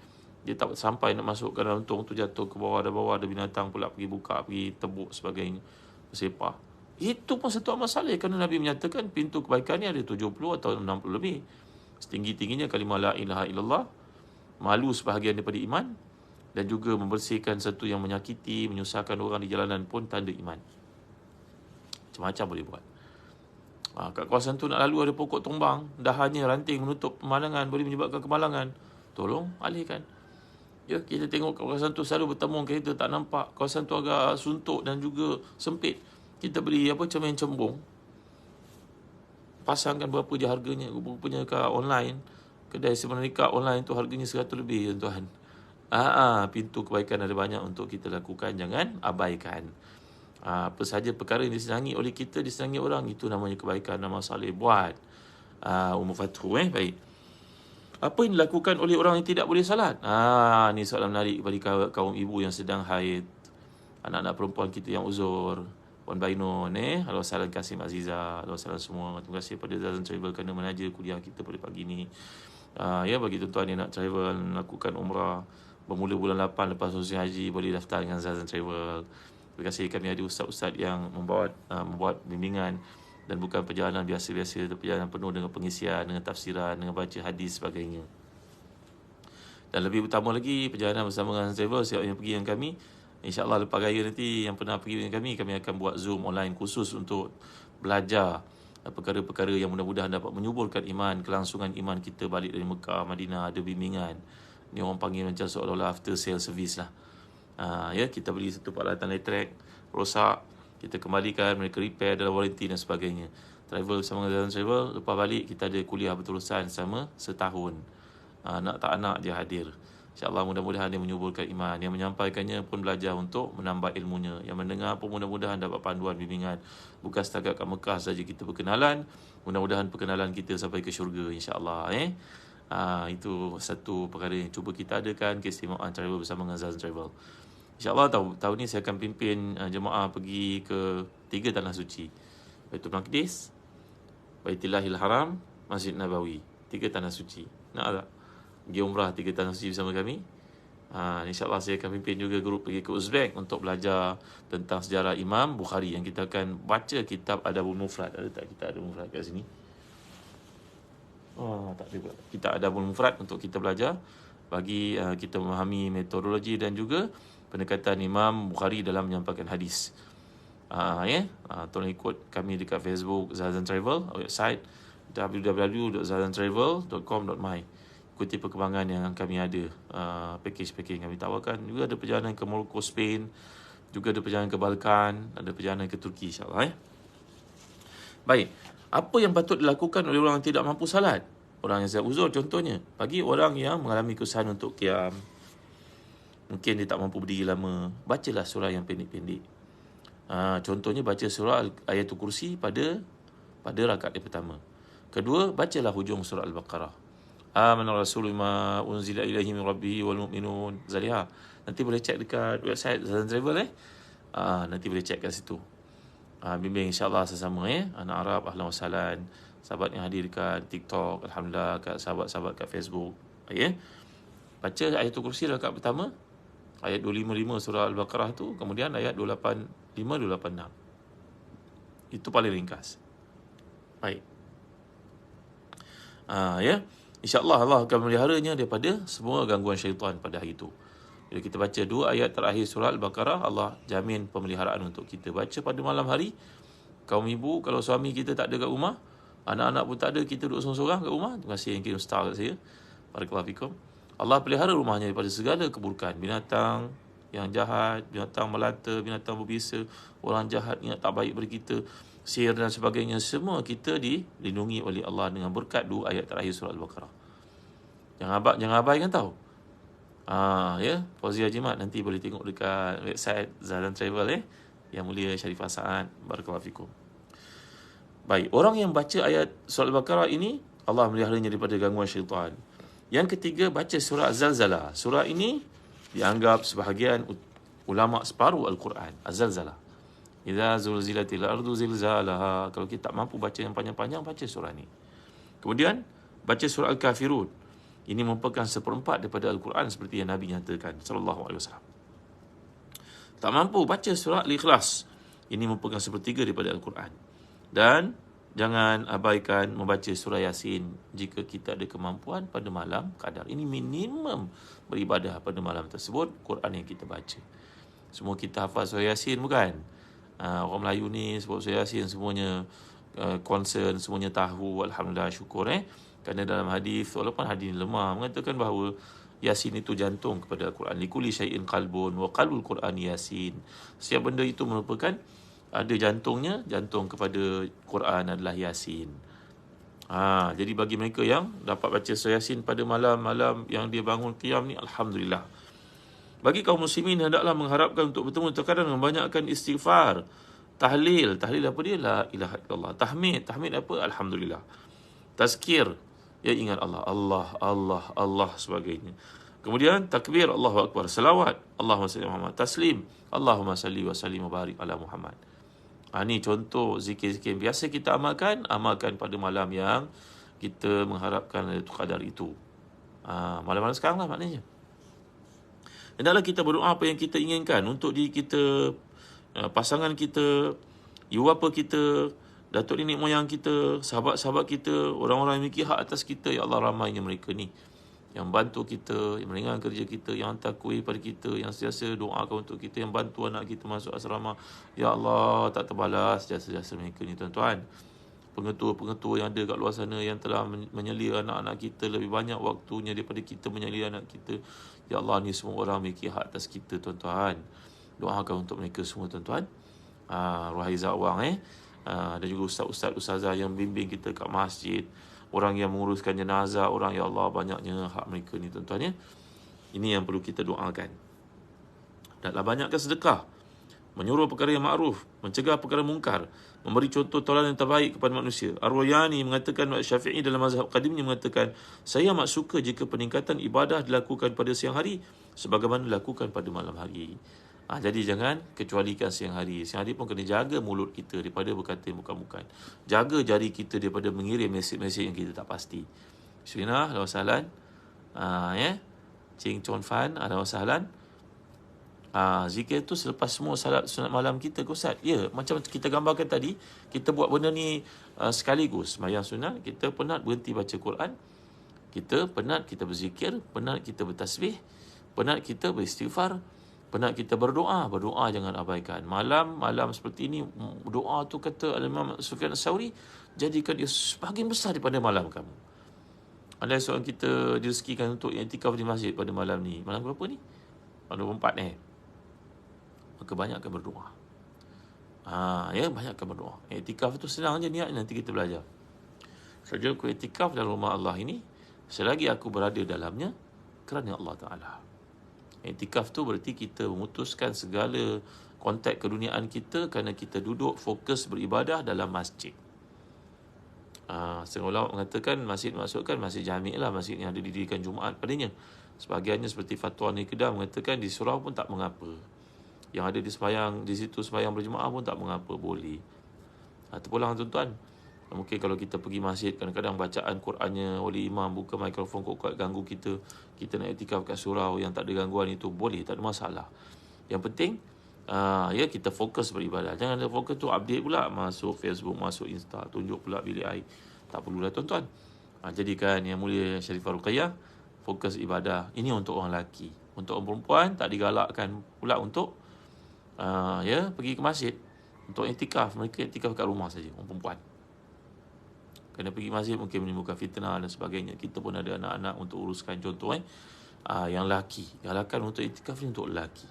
[SPEAKER 1] dia tak sampai nak masukkan dalam tong tu, jatuh ke bawah, ada binatang pula pergi buka, pergi tebuk sebagainya, bersepah. Itu pun satu amal saleh, kerana Nabi menyatakan pintu kebaikan ni ada 70 atau 60 lebih. Setinggi-tingginya kalimah la ilaha illallah, malu sebahagian daripada iman, dan juga membersihkan satu yang menyakiti, menyusahkan orang di jalanan pun tanda iman. Macam-macam boleh buat. Kat kawasan tu nak lalu ada pokok tumbang, dahannya ranting menutup pemandangan, boleh menyebabkan kemalangan. Tolong alihkan. Ya, kita tengok kawasan tu selalu bertemung, kereta tak nampak, kawasan tu agak suntuk dan juga sempit. Kita beli cermin cembung, pasangkan berapa je harganya, rupanya kat online, kedai sebenarnya kat online tu harganya 100 lebih tuan. Pintu kebaikan ada banyak untuk kita lakukan, jangan abaikan. Apa saja perkara yang disenangi oleh kita, disenangi orang, itu namanya kebaikan, nama saleh buat. Fathu baik. Apa yang dilakukan oleh orang yang tidak boleh salat? Ni soalan menarik kepada kaum ibu yang sedang haid, anak-anak perempuan kita yang uzur. Puan Bainun, halo salam Kasim Aziza, halo salam semua. Terima kasih pada Zazan Travel kerana menaja kuliah kita pada pagi ni. Bagi tuan-tuan yang nak travel, melakukan umrah bermula bulan 8 lepas musim haji, boleh daftar dengan Zazan Travel. Terima kasih, kami ada ustaz-ustaz yang membuat bimbingan, dan bukan perjalanan biasa-biasa, tapi perjalanan penuh dengan pengisian, dengan tafsiran, dengan baca hadis sebagainya. Dan lebih utama lagi, perjalanan bersama dengan Zazan Travel, siapa yang pergi dengan kami, InsyaAllah lepas raya nanti, yang pernah pergi dengan kami akan buat Zoom online khusus untuk belajar perkara-perkara yang mudah-mudahan dapat menyuburkan iman, kelangsungan iman kita balik dari Mekah, Madinah, ada bimbingan. Ni orang panggil macam seolah-olah after sale service lah. Kita beli satu peralatan elektrik rosak, kita kembalikan, mereka repair dalam warranty dan sebagainya. Travel bersama dengan Travel, lepas balik kita ada kuliah berterusan selama setahun. Nak tak nak dia hadir. InsyaAllah mudah-mudahan dia menyuburkan iman. Yang menyampaikannya pun belajar untuk menambah ilmunya. Yang mendengar pun mudah-mudahan dapat panduan bimbingan. Bukan setakat kat Mekah saja kita berkenalan. Mudah-mudahan perkenalan kita sampai ke syurga insyaAllah. Itu satu perkara yang cuba kita adakan, keistimewaan travel bersama dengan Zazan Travel. InsyaAllah tahun ni saya akan pimpin jemaah pergi ke 3 tanah suci. Baitul Maqdis, Baitillahil Haram, Masjid Nabawi. 3 tanah suci. Nak tak pergi umrah 3 tanah suci bersama kami? InsyaAllah saya akan pimpin juga grup pergi ke Uzbek untuk belajar tentang sejarah Imam Bukhari, yang kita akan baca kitab Adabul Mufrad. Ada tak kitab Adabul Mufrad kat sini? Tak ada pula. Kitab Adabul Mufrad untuk kita belajar, bagi kita memahami metodologi dan juga pendekatan Imam Bukhari dalam menyampaikan hadis. Tolong ikut kami dekat Facebook Zazan Travel, website www.zazantravel.com.my. Ikuti perkembangan yang kami ada, package-package yang kami tawarkan. Juga ada perjalanan ke Morocco, Spain, juga ada perjalanan ke Balkan, ada perjalanan ke Turki insyaAllah. Baik, apa yang patut dilakukan oleh orang yang tidak mampu salat? Orang yang siap uzur contohnya. Bagi orang yang mengalami kesusahan untuk qiyam, mungkin dia tak mampu berdiri lama, bacalah surah yang pendek-pendek. Contohnya baca surah Ayatul Kursi pada rakaat yang pertama. Kedua, bacalah hujung surah Al-Baqarah. Amana Rasulullah ma unzila ilaihi min rabbih wal mu'minun. Zaliha. Nanti boleh cek dekat website Zazan Travel nanti boleh cek kat situ. Bimbing insyaAllah sesama anak Arab, ahlan wa sahlan. Sahabat yang hadir dekat TikTok, alhamdulillah, kat sahabat-sahabat kat Facebook. Baca Ayatul Kursi rakaat pertama, ayat 255 surah Al-Baqarah tu, kemudian ayat 285 286. Itu paling ringkas. Baik. InsyaAllah Allah akan meliharanya daripada semua gangguan syaitan pada hari itu. Bila kita baca 2 ayat terakhir surah Al-Baqarah, Allah jamin pemeliharaan untuk kita. Baca pada malam hari. Kaum ibu, kalau suami kita tak ada kat rumah, anak-anak pun tak ada, kita duduk seorang-seorang kat rumah. Terima kasih yang kirim star kat saya. Barakallahu fikum. Allah pelihara rumahnya daripada segala keburukan. Binatang yang jahat, binatang melata, binatang berbisa, orang jahat ingat tak baik pada kita. sihir dan sebagainya, semua kita dilindungi oleh Allah dengan berkat 2 ayat terakhir surah Al-Baqarah. Jangan abaikan tahu. Ya, Fauzia Jimat nanti boleh tengok dekat website Zahran Travel Yang Mulia Sharifah Sa'ad. Barakallahu fikum. Baik, orang yang baca ayat surah Al-Baqarah ini, Allah meliharanya daripada gangguan syaitan. Yang ketiga, baca surah Az-Zalzalah. Surah ini dianggap sebahagian ulama separuh Al-Quran. Az-Zalzalah. Idza zulzilatil ardu zilzalaha. Kalau kita tak mampu baca yang panjang-panjang, baca surah ini. Kemudian, baca surah Al-Kafirun. Ini merupakan 1/4 daripada Al-Quran seperti yang Nabi nyatakan sallallahu alaihi wasallam. Tak mampu baca surah Al-Ikhlas. Ini merupakan 1/3 daripada Al-Quran. Dan jangan abaikan membaca surah Yasin jika kita ada kemampuan pada malam qadar. Ini minimum beribadah pada malam tersebut, Quran yang kita baca. Semua kita hafal surah Yasin bukan? Orang Melayu ni sebut surah Yasin semuanya concern, semuanya tahu. Alhamdulillah, syukur Kerana dalam hadis, walaupun hadis lemah, mengatakan bahawa Yasin itu jantung kepada Al-Quran. Likulli syai'in qalbun wa qalbul Quran Yasin. Setiap benda itu merupakan ada jantungnya, jantung kepada Quran adalah Yasin. Jadi bagi mereka yang dapat baca surah Yasin pada malam-malam yang dia bangun qiyam ni, alhamdulillah. Bagi kaum muslimin, hendaklah mengharapkan untuk bertemu terkadang membanyakkan istighfar, tahlil apa dia? La ilaha illallah. Tahmid apa? Alhamdulillah. Tazkir, ya ingat Allah sebagainya. Kemudian takbir, Allahu Akbar. Salawat, Allahumma salli Muhammad. Taslim, Allahumma salli wa sallim wa barik ala Muhammad. Ini contoh zikir-zikir yang biasa kita amalkan pada malam yang kita mengharapkan Lailatul Qadar itu. Malam-malam sekarang lah maknanya. Hendaklah kita berdoa apa yang kita inginkan untuk diri kita, pasangan kita, ibu bapa kita, datuk nenek moyang kita, sahabat-sahabat kita, orang-orang yang memiliki hak atas kita. Ya Allah, ramainya mereka ni yang bantu kita, yang meringankan kerja kita, yang hantar kuih pada kita, yang sentiasa doakan untuk kita, yang bantu anak kita masuk asrama. Ya Allah, tak terbalas jasa-jasa mereka ni tuan-tuan. Pengetua-pengetua yang ada kat luar sana yang telah menyelia anak-anak kita, lebih banyak waktunya daripada kita menyelia anak kita. Ya Allah, ni semua orang memiliki hak atas kita tuan-tuan. Doakan untuk mereka semua tuan-tuan. Ruhaiza Awang dan juga ustaz-ustazah yang bimbing kita kat masjid, orang yang menguruskan jenazah, orang, ya Allah, banyaknya hak mereka ni tuan-tuan Ini yang perlu kita doakan. Hendaklah banyakkan sedekah, menyuruh perkara yang makruf, mencegah perkara mungkar, memberi contoh tauladan yang terbaik kepada manusia. Ar-Rayani mengatakan, Syafi'i dalam mazhab qadimnya mengatakan, saya amat suka jika peningkatan ibadah dilakukan pada siang hari sebagaimana dilakukan pada malam hari. Jadi jangan kecualikan siang hari. Siang hari pun kena jaga mulut kita daripada berkata yang bukan-bukan. Jaga jari kita daripada mengirim mesej-mesej yang kita tak pasti. Bismillah, ahlan wa sahlan. Ching Chon Fan, ahlan wa sahlan. Zikir tu selepas semua salat sunat malam kita ke Ustaz? Ya, macam kita gambarkan tadi, kita buat benda ni sekaligus. Sembahyang sunat, kita penat berhenti baca Quran, kita penat kita berzikir, penat kita bertasbih, penat kita beristighfar, penat kita berdoa jangan abaikan. Malam seperti ini, doa tu kata Al-Imam Sufyan As-Sauri, jadikan dia sebahagian besar daripada malam kamu. Ada seorang kita direzekikan untuk iktikaf di masjid pada malam ni. Malam berapa ni? Malam 24 Maka banyakkan berdoa. Banyakkan berdoa. Iktikaf tu senang je niat, nanti kita belajar. Saja aku iktikaf dalam rumah Allah ini selagi aku berada dalamnya kerana Allah Ta'ala. Iktikaf tu berarti kita memutuskan segala kontak keduniaan kita kerana kita duduk fokus beribadah dalam masjid. Setengah ulama mengatakan masjid maksudkan masjid jami' lah, masjid yang ada didirikan Jumaat padanya. Sebahagiannya seperti fatwa Ni Kedah mengatakan di surau pun tak mengapa. Yang ada di situ sembahyang berjemaah pun tak mengapa, boleh. Terpulang tuan-tuan. Mungkin kalau kita pergi masjid, kadang-kadang bacaan Qurannya oleh imam buka mikrofon kuat-kuat ganggu kita. Kita nak iktikaf kat surau yang tak ada gangguan itu, boleh, tak ada masalah. Yang penting kita fokus beribadah. Jangan ada fokus tu update pula, masuk Facebook, masuk Insta, tunjuk pula bilik air. Tak perlulah tuan-tuan. Jadikan Yang Mulia Sharifah Ruqayyah fokus ibadah. Ini untuk orang lelaki. Untuk orang perempuan tak digalakkan pula untuk pergi ke masjid untuk iktikaf. Mereka iktikaf kat rumah saja, orang perempuan. Kerana pergi masjid mungkin menimbulkan fitnah dan sebagainya. Kita pun ada anak-anak untuk uruskan, contoh yang lelaki. Galakan untuk iktikaf ni untuk lelaki.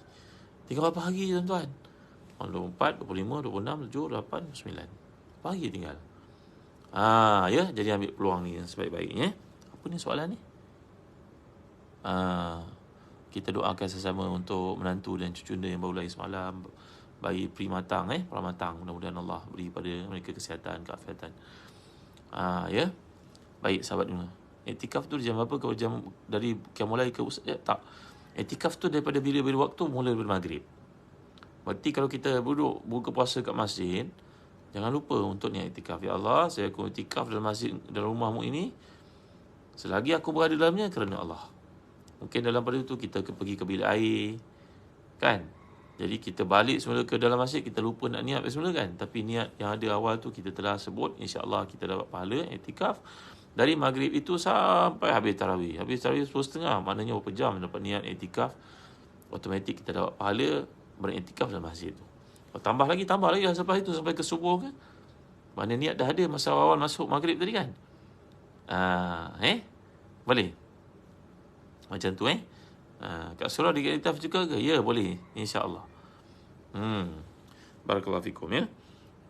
[SPEAKER 1] 3 berapa hari tuan-tuan? 24, 25, 26, 7, 8, 9. berapa hari tinggal. Ya, jadi ambil peluang ni yang sebaik-baiknya. Apa ni soalan ni? Kita doakan sesama untuk menantu dan cucunda yang baru lahir semalam, bayi primatang, pramatang. Mudah-mudahan Allah beri pada mereka kesihatan, keafiatan. Ya. Baik sahabat semua. Iktikaf tu jam berapa? Kalau jam dari mulai ke tak. Iktikaf tu daripada bila waktu mula daripada maghrib. Berarti kalau kita duduk buka puasa kat masjid, jangan lupa untuk niat iktikaf. Ya Allah, saya akan iktikaf dalam masjid, dalam rumahmu ini, selagi aku berada dalamnya kerana Allah. Mungkin dalam pada itu kita pergi ke bilik air, kan? Jadi kita balik semula ke dalam masjid, kita lupa nak niat semula, kan? Tapi niat yang ada awal tu kita telah sebut, insya-Allah kita dapat pahala iktikaf dari maghrib itu sampai habis tarawih. Habis tarawih 10.30, maknanya berapa jam dapat niat iktikaf. Automatik kita dapat pahala beriktikaf dalam masjid tu. Kalau tambah lagi selepas itu sampai ke subuh kan. Mana niat dah ada masa awal masuk maghrib tadi kan. Boleh. Macam tu kat surau diiktikaf juga ke? Ya, boleh, insya-Allah. Barakallahu fikum ya.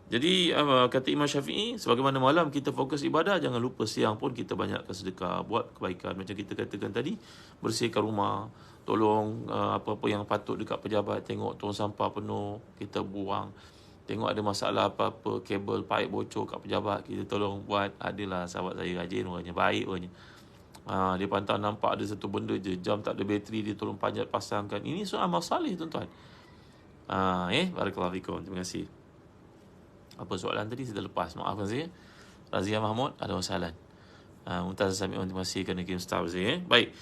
[SPEAKER 1] Jadi kata Imam Syafi'i, sebagaimana malam kita fokus ibadah, jangan lupa siang pun kita banyakkan sedekah, buat kebaikan. Macam kita katakan tadi, bersihkan rumah, tolong apa-apa yang patut dekat pejabat, tengok tong sampah penuh, kita buang. Tengok ada masalah apa-apa, kabel paip bocor kat pejabat, kita tolong buat. Adalah sahabat saya rajin orangnya, baik orangnya. Dia pantang nampak ada satu benda je, jam tak ada bateri, dia tolong panjat pasangkan. Ini soal amal salih tuan-tuan. Barakallahu fikum. Terima kasih. Apa soalan tadi saya lepas, maafkan saya. Razia Mahmud, ada soalan. Mumtaz Sami'un, terima kasih kerana kirim star saya. Baik.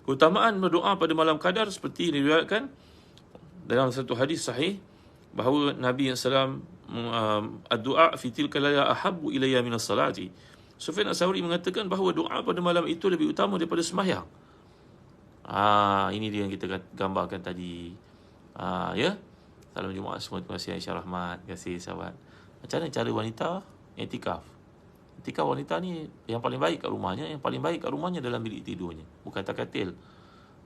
[SPEAKER 1] Keutamaan berdoa pada malam qadar seperti diriwayatkan dalam satu hadis sahih bahawa Nabi SAW ad-du'a fi tilka layla ahabbu ilayya min as-salati. Sufyan Ats-Tsauri mengatakan bahawa doa pada malam itu lebih utama daripada sembahyang. Ini dia yang kita gambarkan tadi. Ya. Salam Jumaat semua. Terima kasih Aisyah Rahmat. Terima kasih sahabat. Macam mana cara wanita iktikaf? Iktikaf wanita ni yang paling baik kat rumahnya, yang paling baik kat rumahnya dalam bilik tidurnya, bukan atas katil.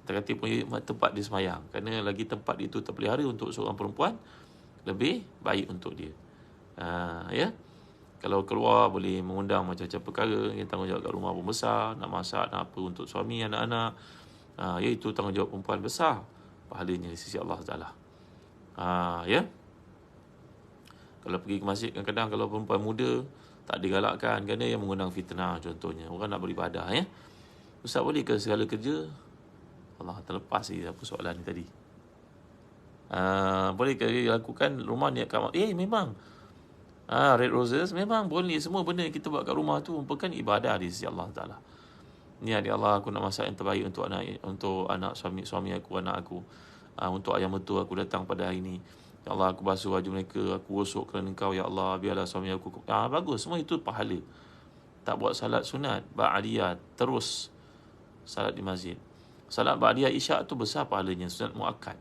[SPEAKER 1] Atas katil punya tempat dia semayang. Kerana lagi tempat itu terpelihara untuk seorang perempuan, lebih baik untuk dia. Ya. Kalau keluar boleh mengundang macam-macam perkara, yang tanggungjawab kat rumah pun besar, nak masak, nak apa untuk suami, anak-anak. Itu tanggungjawab perempuan besar. Pahalanya di sisi Allah Taala. Ya. Kalau pergi ke masjid, kadang-kadang kalau perempuan muda tak digalakkan kerana yang mengundang fitnah contohnya. Orang nak beribadah ya. Ustaz, boleh ke segala kerja? Allah, terlepas apa soalan ni tadi. Boleh ke lakukan rumah niat kamar? Memang. Red Roses memang boleh. Semua benda yang kita buat kat rumah tu merupakan ibadah di sisi Allah Taala. Niat ya Allah, aku nak masak yang terbaik untuk anak suami aku, anak aku. Untuk ayah mertua aku datang pada hari ini. Ya Allah, aku basuh baju mereka, aku gosok kerana Engkau, ya Allah, biarlah suami aku. Bagus, semua itu pahala. Tak buat salat sunat, ba'diyah, terus salat di masjid. Salat ba'diyah isyak tu besar pahalanya, sunat muakkad.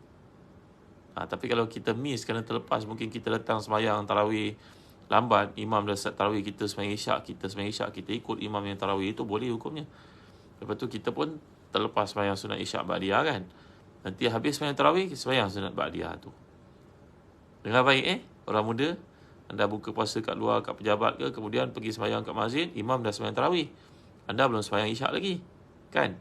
[SPEAKER 1] Tapi kalau kita miss kerana terlepas, mungkin kita datang sembahyang tarawih lambat, imam dah start tarawih, kita sembahyang isyak, kita ikut imam yang tarawih, itu boleh hukumnya. Lepas tu kita pun terlepas sembahyang sunat isyak ba'diyah kan. Nanti habis sembahyang tarawih, sembahyang sunat ba'diyah tu. Dengar baik orang muda, anda buka puasa kat luar, kat pejabat ke, kemudian pergi sembahyang kat masjid, imam dah sembahyang tarawih, anda belum sembahyang isyak lagi, kan?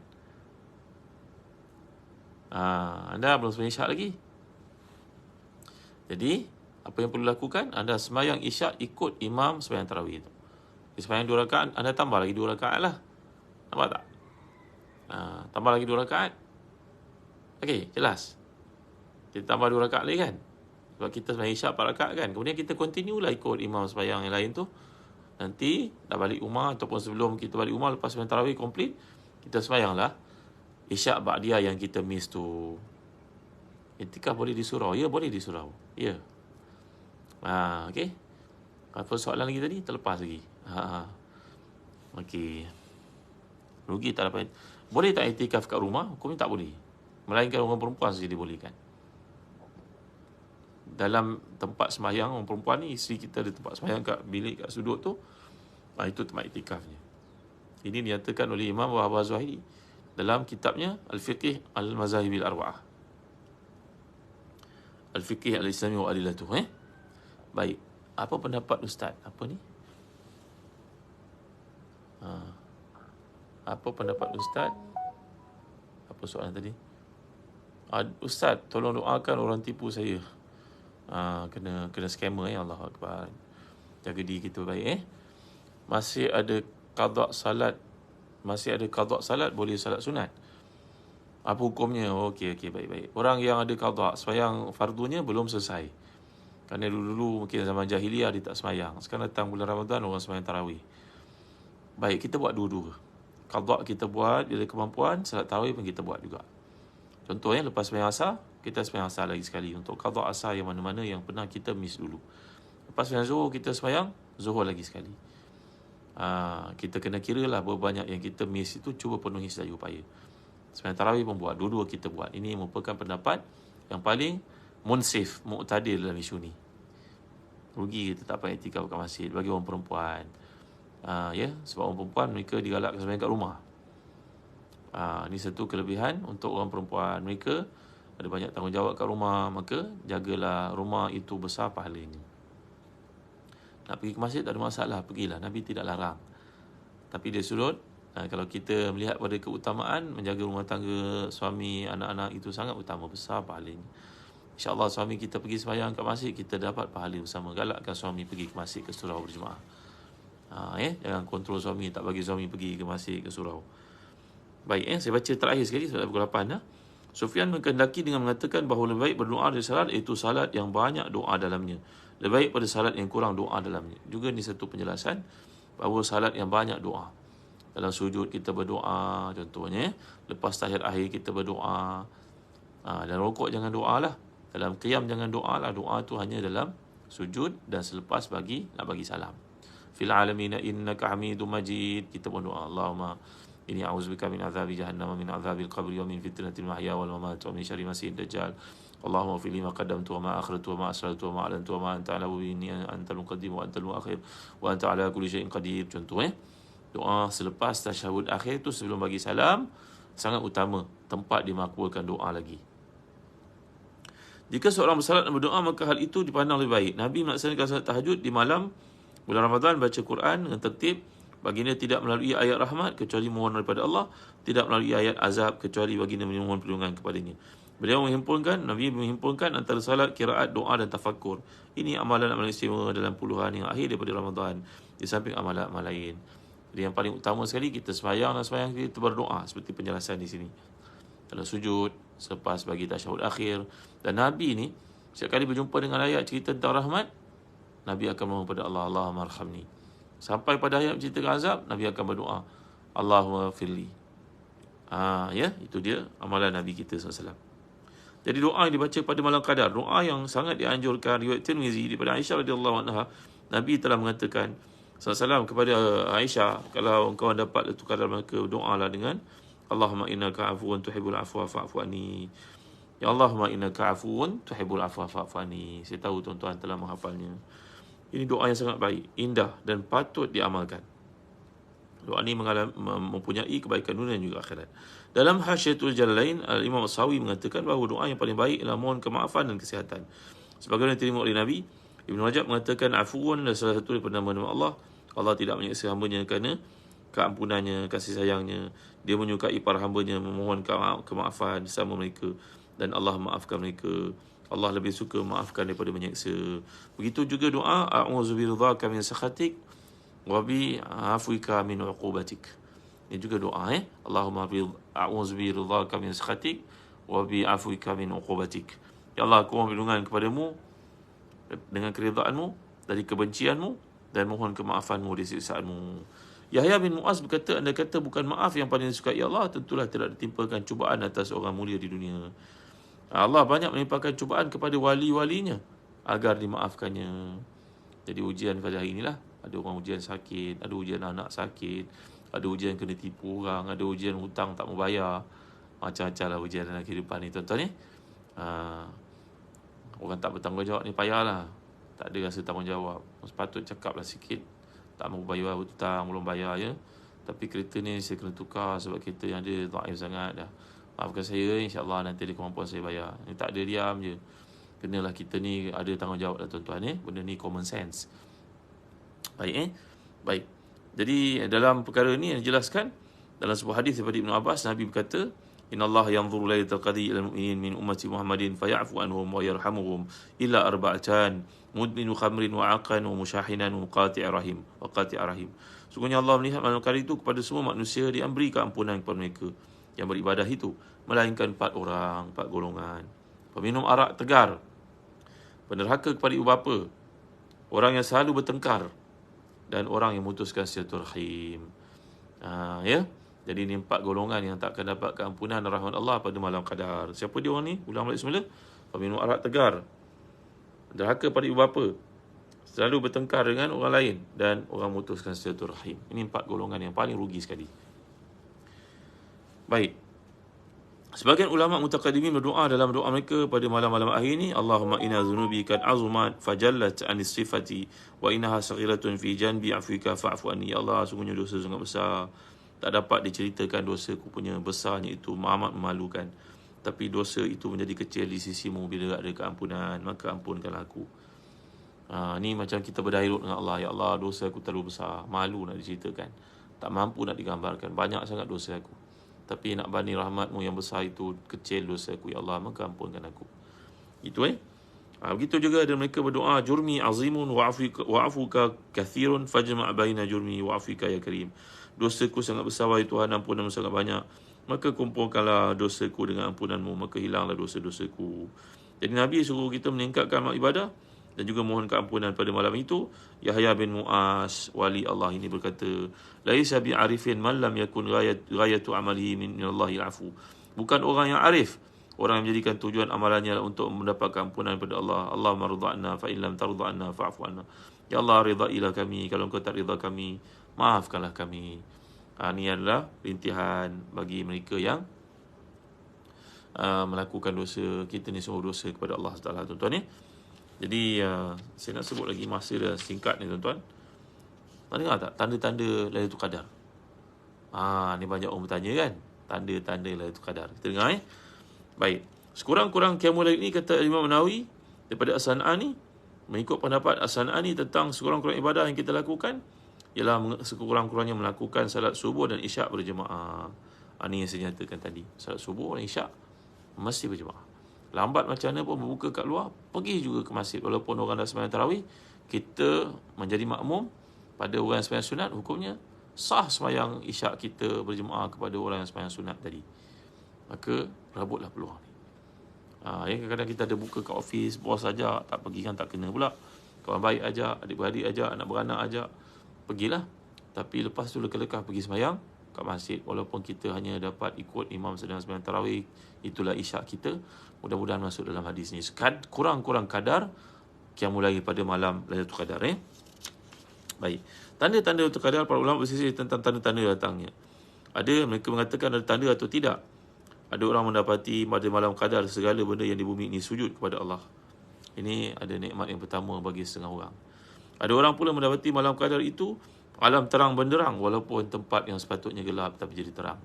[SPEAKER 1] Anda belum sembahyang isyak lagi. Jadi apa yang perlu lakukan, anda sembahyang isyak ikut imam sembahyang tarawih itu. Di sembahyang 2 rakaat, anda tambah lagi 2 rakaat lah. Nampak tak? Tambah lagi 2 rakaat. Okey, jelas. Kita tambah 2 rakaat lagi kan? Sebab kita sembahyang isyak 4 rakaat kan. Kemudian kita continue lah ikut imam sembahyang yang lain tu. Nanti dah balik rumah ataupun sebelum kita balik rumah lepas sembahyang tarawih complete, kita sembahyang lah isyak ba'diyah yang kita miss tu. Iktikaf boleh di surau? Ya, boleh di surau. Ya. Okey. Apa soalan lagi tadi? Terlepas lagi. Okey. Rugi tak dapat. Boleh tak iktikaf kat rumah? Hukumnya tak boleh. Melainkan orang perempuan saja dibolehkan. Dalam tempat sembahyang orang perempuan ni, isteri kita ada tempat sembahyang kat bilik, kat sudut tu, itu tempat iktikafnya. Ini dinyatakan oleh Imam Wahab Az-Zuhairi dalam kitabnya Al-Fiqh Al-Mazahibil Arba'ah, Al-Fiqh Al-Islami wa Adilatuh. Baik, apa pendapat Ustaz? Apa ni? Ha. Apa pendapat Ustaz? Apa soalan tadi? Ustaz, tolong doakan orang tipu saya. Kena scammer Allah Akbar. Jaga diri kita baik Masih ada qada salat boleh salat sunat. Apa hukumnya? Okey, baik. Orang yang ada qada sembahyang fardunya belum selesai. Kerana dulu mungkin zaman jahiliah dia tak sembahyang. Sekarang datang bulan Ramadan orang sembahyang tarawih. Baik, kita buat dua-dua. Qada kita buat bila kemampuan, salat tarawih pun kita buat juga. Contohnya lepas sembahyang asar, kita sembahyang asar lagi sekali untuk qada asar yang mana-mana yang pernah kita miss dulu. Lepas sembahyang zuhur kita sembahyang zuhur lagi sekali. Kita kena kira lah berapa banyak yang kita miss itu, cuba penuhi sedaya upaya. Sembahyang tarawih pun buat, dua-dua kita buat. Ini merupakan pendapat yang paling munsif, mu'tadil dalam isu ni. Rugi kita tak payah iktikaf kat masjid bagi orang perempuan. Sebab orang perempuan mereka digalakkan sembahyang kat rumah. Ini satu kelebihan untuk orang perempuan. Mereka ada banyak tanggungjawab kat rumah, maka jagalah rumah itu besar pahalanya. Nak pergi ke masjid tak ada masalah, pergilah. Nabi tidak larang. Tapi dia sudut, kalau kita melihat pada keutamaan, menjaga rumah tangga, suami, anak-anak itu sangat utama, besar pahalanya. InsyaAllah suami kita pergi sembahyang kat masjid, kita dapat pahala bersama. Galakkan suami pergi ke masjid, ke surau berjemaah. Jangan kontrol suami, tak bagi suami pergi ke masjid, ke surau. Baik, saya baca terakhir sekali, surat pukul 8. Sufyan menghendaki dengan mengatakan bahawa lebih baik berdoa dari salat, iaitu salat yang banyak doa dalamnya. Lebih baik pada salat yang kurang doa dalamnya. Juga ni satu penjelasan bahawa salat yang banyak doa. Dalam sujud kita berdoa, contohnya. Lepas tahiyat akhir kita berdoa. Dan rukuk jangan doa lah. Dalam qiyam jangan doa lah. Doa tu hanya dalam sujud dan selepas nak bagi salam. Fil alamina innaka hamidum majid. Kita pun doa. Allahumma inni a'udzubika min azabi jahannam, min azabil qabri, wa min fitnatil mahya wal mamat, wa min syarri masiihid dajjal. Allahumma fil lima qaddamtu wa ma akhrajtu wa ma asrartu wa ma a'lantu wa ma anta a'lamu bi inni antal muqaddim wa antal muakhir wa anta ala kulli syai'in qadir. Contohnya doa selepas tasyahud akhir tu sebelum bagi salam sangat utama, tempat dimakbulkan doa lagi. Jika seorang bersalat dan berdoa, maka hal itu dipandang lebih baik. Nabi melaksanakan salat tahajud di malam bulan Ramadan, baca Quran dengan tertib. Baginda tidak melalui ayat rahmat kecuali mohon daripada Allah, tidak melalui ayat azab kecuali baginda memohon perlindungan kepadanya. Nabi menghimpunkan antara salat, kiraat, doa dan tafakkur. Ini amalan-amalan istimewa dalam puluhan yang akhir daripada Ramadan, di samping amalan-amalan lain. Jadi yang paling utama sekali, kita sembahyang kita berdoa seperti penjelasan di sini. Dalam sujud, selepas bagi tasyahud akhir. Dan Nabi ni setiap kali berjumpa dengan ayat cerita tentang rahmat, Nabi akan memohon kepada Allah, Allahumma arhamni. Sampai pada ayat menceritakan azab, Nabi akan berdoa, Allahumma firli. Itu dia amalan Nabi kita SAW. Jadi doa yang dibaca pada malam qadar, doa yang sangat dianjurkan. Riwayat Tirmizi daripada Aisyah radhiyallahu anha, Nabi telah mengatakan SAW kepada Aisyah, kalau engkau dapat Lailatul Qadar, maka doalah dengan Allahumma innaka afuwun tuhibbul afwa fa'fu anni. Ya Allahumma innaka afuwun tuhibbul afwa fa'fu anni. Saya tahu tuan-tuan telah menghafalnya. Ini doa yang sangat baik, indah dan patut diamalkan. Doa ini mempunyai kebaikan dunia dan juga akhirat. Dalam Hasyiatul Jalalain, Imam As-Sawi mengatakan bahawa doa yang paling baik adalah mohon kemaafan dan kesihatan. Sebagaimana diterima oleh Nabi, Ibn Rajab mengatakan afuun adalah salah satu daripada nama-nama Allah. Allah tidak menyiksa hambanya kerana keampunannya, kasih sayangnya. Dia menyukai para hambanya memohon kemaafan bersama mereka, dan Allah maafkan mereka. Allah lebih suka maafkan daripada menyeksa. Begitu juga doa a'udzu biridhaka min sakhatik wa bi afwika min uqubatik. Ini juga doa Allahumma a'udzu biridhaka min sakhatik wa bi afwika min uqubatik. Ya Allah, aku mohon perlindungan kepadamu dengan keridhaanmu dari kebencianmu, dan mohon kemaafanmu dari siksaanmu. Yahya bin Mu'az berkata, anda kata bukan maaf yang paling disukai Allah, tentulah tidak ditimpakan cubaan atas orang mulia di dunia. Allah banyak menimpakan cubaan kepada wali-walinya agar dimaafkannya. Jadi ujian pada hari inilah, ada orang ujian sakit, ada ujian anak sakit, ada ujian kena tipu orang, ada ujian hutang tak mau bayar. Macam-macam lah ujian dalam kehidupan ni, tuan-tuan ni. Orang tak bertanggungjawab ni payahlah. Tak ada rasa tanggungjawab. Sepatut cakap lah sikit. Tak mau bayar hutang, belum bayar ya. Tapi kereta ni saya kena tukar sebab kereta yang ada dhaif sangat dah. Maafkan saya, insyaAllah nanti ada kemampuan saya bayar. Ni tak ada, diam je. Kenalah kita ni ada tanggungjawab lah tuan-tuan. Benda ni common sense. Baik. Baik. Jadi dalam perkara ini yang dijelaskan dalam sebuah hadis daripada Ibnu Abbas, Nabi berkata, "Innallaha yanzuru lailatal qadri ilal mu'minin min ummati Muhammadin faya'fu anhum wa yarhamuhum illa arba'atan mudminu khamrin wa aqan wa musyahinan wa qati'i rahim." Sungguhnya Allah melihat malam qadar itu kepada semua manusia, dia beri keampunan kepada mereka yang beribadah itu, melainkan 4 orang, 4 golongan. Peminum arak tegar, penderhaka kepada ibu bapa, orang yang selalu bertengkar, dan orang yang memutuskan silaturahim. Ya. Jadi ini 4 golongan yang tak akan dapat keampunan dan rahmat Allah pada malam qadar. Siapa dia orang ni? Ulang balik semula. Peminum arak tegar, derhaka pada ibu bapa, selalu bertengkar dengan orang lain, dan orang memutuskan silaturahim. Ini 4 golongan yang paling rugi sekali. Baik. Sebagian ulama mutaqaddimin berdoa dalam doa mereka pada malam-malam akhir ini, Allahumma inna dhunubi kad azumat fajallat anis sifati wa innaha saghiratun fi janbi afwika fa'fu anni. Ya Allah, sungguhnya dosa sangat besar, tak dapat diceritakan dosaku punya besarnya itu, amat memalukan. Tapi dosa itu menjadi kecil di sisimu bila ada keampunan, maka ampunkanlah aku. Ni macam kita berdialog dengan Allah. Ya Allah, dosa aku terlalu besar, malu nak diceritakan, tak mampu nak digambarkan, banyak sangat dosa aku. Tapi nak banding rahmatmu yang besar itu, kecil dosa aku. Ya Allah, maka ampunkan aku. Itu begitu juga ada mereka berdoa, jurmi azimun wa'afuka kathirun fajma' baina jurmi wa'afika ya karim. Dosaku sangat besar, wahai Tuhan, ampunanmu sangat banyak, maka kumpulkanlah dosaku dengan ampunanmu, maka hilanglah dosa-dosaku. Jadi Nabi suruh kita meningkatkan amal ibadah dan juga mohon keampunan pada malam itu. Yahya bin Mu'az, wali Allah ini berkata, laisa bi'arifin man lam yakun ghayatu amalihi min Allahil afu. Bukan orang yang arif, orang yang menjadikan tujuan amalannya untuk mendapat keampunan pada Allah. Allahumma ridha'na fa in lam tardha'na fa'fu anna. Ya Allah, ridha'ilah kami, kalau engkau tak ridha kami, maafkanlah kami. Ini adalah rintihan bagi mereka yang melakukan dosa. Kita ni semua dosa kepada Allah Taala, tuan-tuan ni. Jadi saya nak sebut lagi, masa dah singkat ni, tuan-tuan. Pernah dengar tak tanda-tanda Lailatul Qadar? Ni banyak orang bertanya kan, tanda-tanda Lailatul Qadar. Kita dengar Baik. Sekurang-kurang Qiyamul Lail ni, kata Imam Nawawi daripada As-San'ani, mengikut pendapat As-San'ani tentang sekurang-kurang ibadah yang kita lakukan ialah sekurang-kurangnya melakukan salat subuh dan isyak berjemaah. Ini yang saya nyatakan tadi. Salat subuh dan isyak mesti berjemaah. Lambat macam mana pun berbuka kat luar, pergi juga ke masjid. Walaupun orang dah sembahyang tarawih, kita menjadi makmum pada orang yang sembahyang sunat, hukumnya sah sembahyang isyak kita berjemaah kepada orang yang sembahyang sunat tadi. Maka rabutlah peluang ni. Kadang-kadang kita ada buka kat office, bos ajak, tak pergi kan tak kena pula. Kawan baik ajak, adik-beradik ajak, anak beranak ajak, pergilah. Tapi lepas tu lekah-lekah pergi sembahyang kat masjid, walaupun kita hanya dapat ikut imam sedang sembahyang tarawih, itulah isyak kita. Mudah-mudahan masuk dalam hadis ni. Kurang-kurang kadar Qiyamul Lail pada malam Lailatul Qadar. Baik. Tanda-tanda Lailatul Qadar, para ulama berselisih tentang tanda-tanda datangnya. Ada mereka mengatakan ada tanda atau tidak. Ada orang mendapati pada malam qadar segala benda yang di bumi ini sujud kepada Allah. Ini ada nikmat yang pertama bagi setengah orang. Ada orang pula mendapati malam qadar itu alam terang benderang, walaupun tempat yang sepatutnya gelap tapi jadi terang.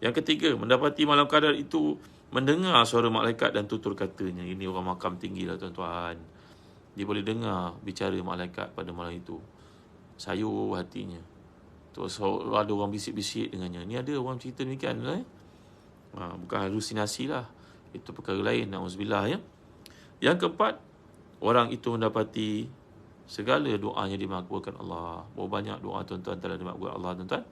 [SPEAKER 1] Yang ketiga, mendapati malam qadar itu mendengar suara malaikat dan tutur katanya. Ini orang makam tinggi lah, tuan-tuan. Dia boleh dengar bicara malaikat pada malam itu. Sayur hatinya. Terus ada orang bisik-bisik dengannya. Ini ada orang cerita demikian lah. Bukan halusinasi lah. Itu perkara lain. Na'udzubillah. Yang keempat, orang itu mendapati segala doanya dimakbulkan Allah. Berapa banyak doa tuan-tuan telah dimakbulkan Allah, tuan-tuan?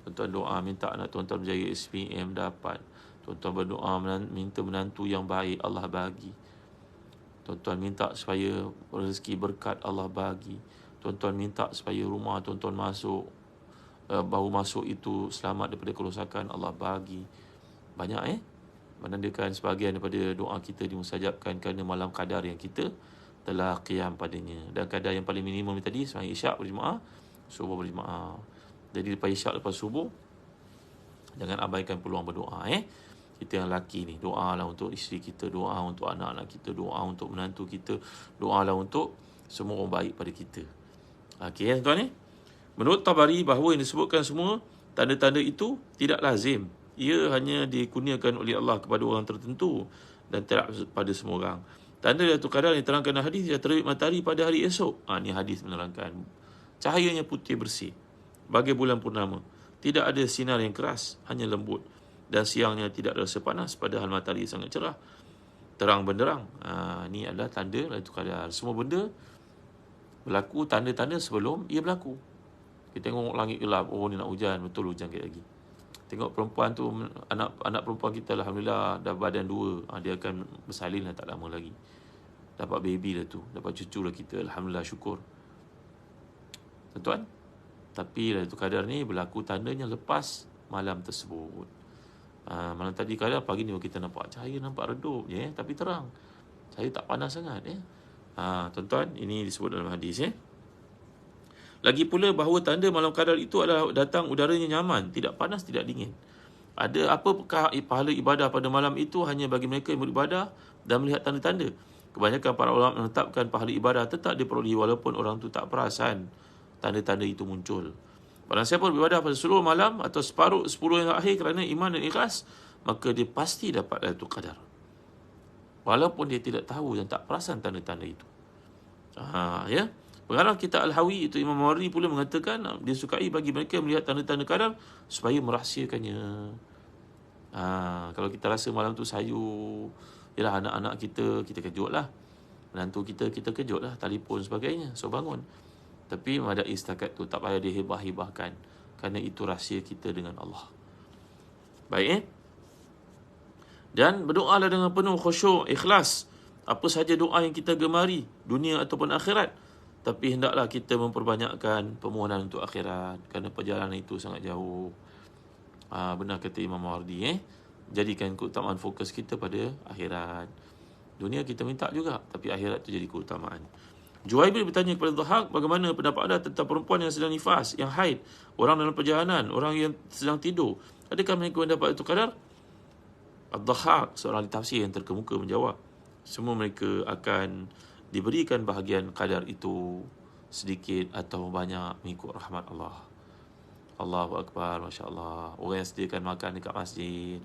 [SPEAKER 1] Tuan-tuan doa minta anak tuan-tuan berjaya SPM dapat. Tuan-tuan berdoa minta menantu yang baik, Allah bagi. Tuan-tuan minta supaya rezeki berkat, Allah bagi. Tuan-tuan minta supaya rumah tuan-tuan masuk, baru masuk itu selamat daripada kerosakan, Allah bagi. Banyak menandakan sebahagian daripada doa kita dimustajabkan kerana malam qadar yang kita telah qiyam padanya. Dan kadar yang paling minimum tadi, sembahyang isyak berjemaah, subuh berjemaah. Jadi lepas isyak, lepas subuh, jangan abaikan peluang berdoa. Kita yang lelaki ni, doalah untuk isteri kita, doa untuk anak-anak kita, doa untuk menantu kita, doalah untuk semua orang baik pada kita. Okey, tuan-tuan Menurut Tabari, bahawa yang disebutkan semua tanda-tanda itu tidak lazim. Ia hanya dikurniakan oleh Allah kepada orang tertentu dan tidak pada semua orang. Tanda Lailatul Qadar yang diterangkan dalam hadis, ia terbit matahari pada hari esok. Ini hadis menerangkan Cahayanya putih bersih, bagai bulan purnama. Tidak ada sinar yang keras, hanya lembut. Dan siangnya tidak rasa panas, padahal matahari sangat cerah, terang benderang. Ini adalah tanda Lailatul Qadar. Semua benda berlaku, tanda-tanda sebelum ia berlaku. Kita tengok langit gelap, oh ni nak hujan, betul hujan kejap lagi. Tengok perempuan tu, anak perempuan kita Alhamdulillah dah badan 2, dia akan bersalin lah tak lama lagi. Dapat baby lah tu, dapat cucu lah kita, Alhamdulillah, syukur. Tuan-tuan, tapi Lailatul Qadar ni berlaku tandanya lepas malam tersebut. Malam tadi kadar, pagi ni kita nampak cahaya nampak redup je, tapi terang. Cahaya tak panas sangat. Tuan-tuan, ini disebut dalam hadis. Lagi pula bahawa tanda malam qadar itu adalah datang udaranya nyaman, tidak panas, tidak dingin. Ada apakah pahala ibadah pada malam itu hanya bagi mereka yang beribadah dan melihat tanda-tanda? Kebanyakan para ulama menetapkan pahala ibadah tetap diperolehi walaupun orang itu tak perasan tanda-tanda itu muncul. Barang siapa beribadah pada seluruh malam atau separuh 10 yang akhir kerana iman dan ikhlas, maka dia pasti dapat Lailatul Qadar. Walaupun dia tidak tahu dan tak perasan tanda-tanda itu. Ya. Pengarang kitab Al-Hawi itu Imam Mawardi pula mengatakan dia sukai bagi mereka melihat tanda-tanda qadar supaya merahsiakannya. Kalau kita rasa malam tu sayu, yalah anak-anak kita kejutlah. Menantu kita kejutlah, telefon sebagainya. So bangun. Tapi madai setakat tu, tak payah dihebah-hebahkan. Kerana itu rahsia kita dengan Allah. Baik, Dan berdoalah dengan penuh khusyuk, ikhlas. Apa sahaja doa yang kita gemari, dunia ataupun akhirat. Tapi hendaklah kita memperbanyakkan permohonan untuk akhirat. Kerana perjalanan itu sangat jauh. Benar kata Imam Mawardi. Jadikan keutamaan fokus kita pada akhirat. Dunia kita minta juga, tapi akhirat itu jadi keutamaan. Juwaibir bertanya kepada Dhahak, bagaimana pendapat anda tentang perempuan yang sedang nifas, yang haid, orang dalam perjalanan, orang yang sedang tidur? Adakah mereka mendapat itu qadar? Dhahak, seorang ahli tafsir yang terkemuka, menjawab, semua mereka akan diberikan bahagian qadar itu sedikit atau banyak mengikut rahmat Allah. Allahu Akbar, Masya Allah. Orang yang sediakan makan dekat masjid.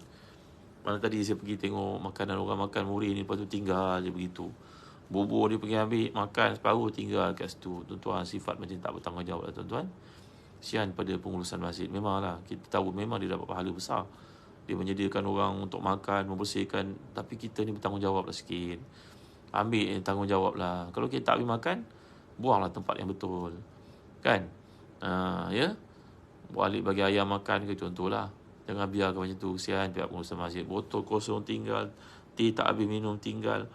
[SPEAKER 1] Mana tadi saya pergi tengok makanan orang makan murid ni, lepas tu tinggal je begitu. Bubur dia pergi ambil, makan separuh, tinggal kat situ. Tuan-tuan, sifat macam tak bertanggungjawab lah tuan-tuan. Kesian pada pengurusan masjid. Memanglah, kita tahu memang dia dapat pahala besar. Dia menyediakan orang untuk makan, membersihkan. Tapi kita ni bertanggungjawab lah sikit. Ambil tanggungjawab lah. Kalau kita tak ambil makan, buanglah tempat yang betul. Kan? Ya? Balik bagi ayam makan ke, contohlah. Jangan biarkan macam tu. Kesian pihak pengurusan masjid. Botol kosong tinggal. Teh tak habis minum tinggal.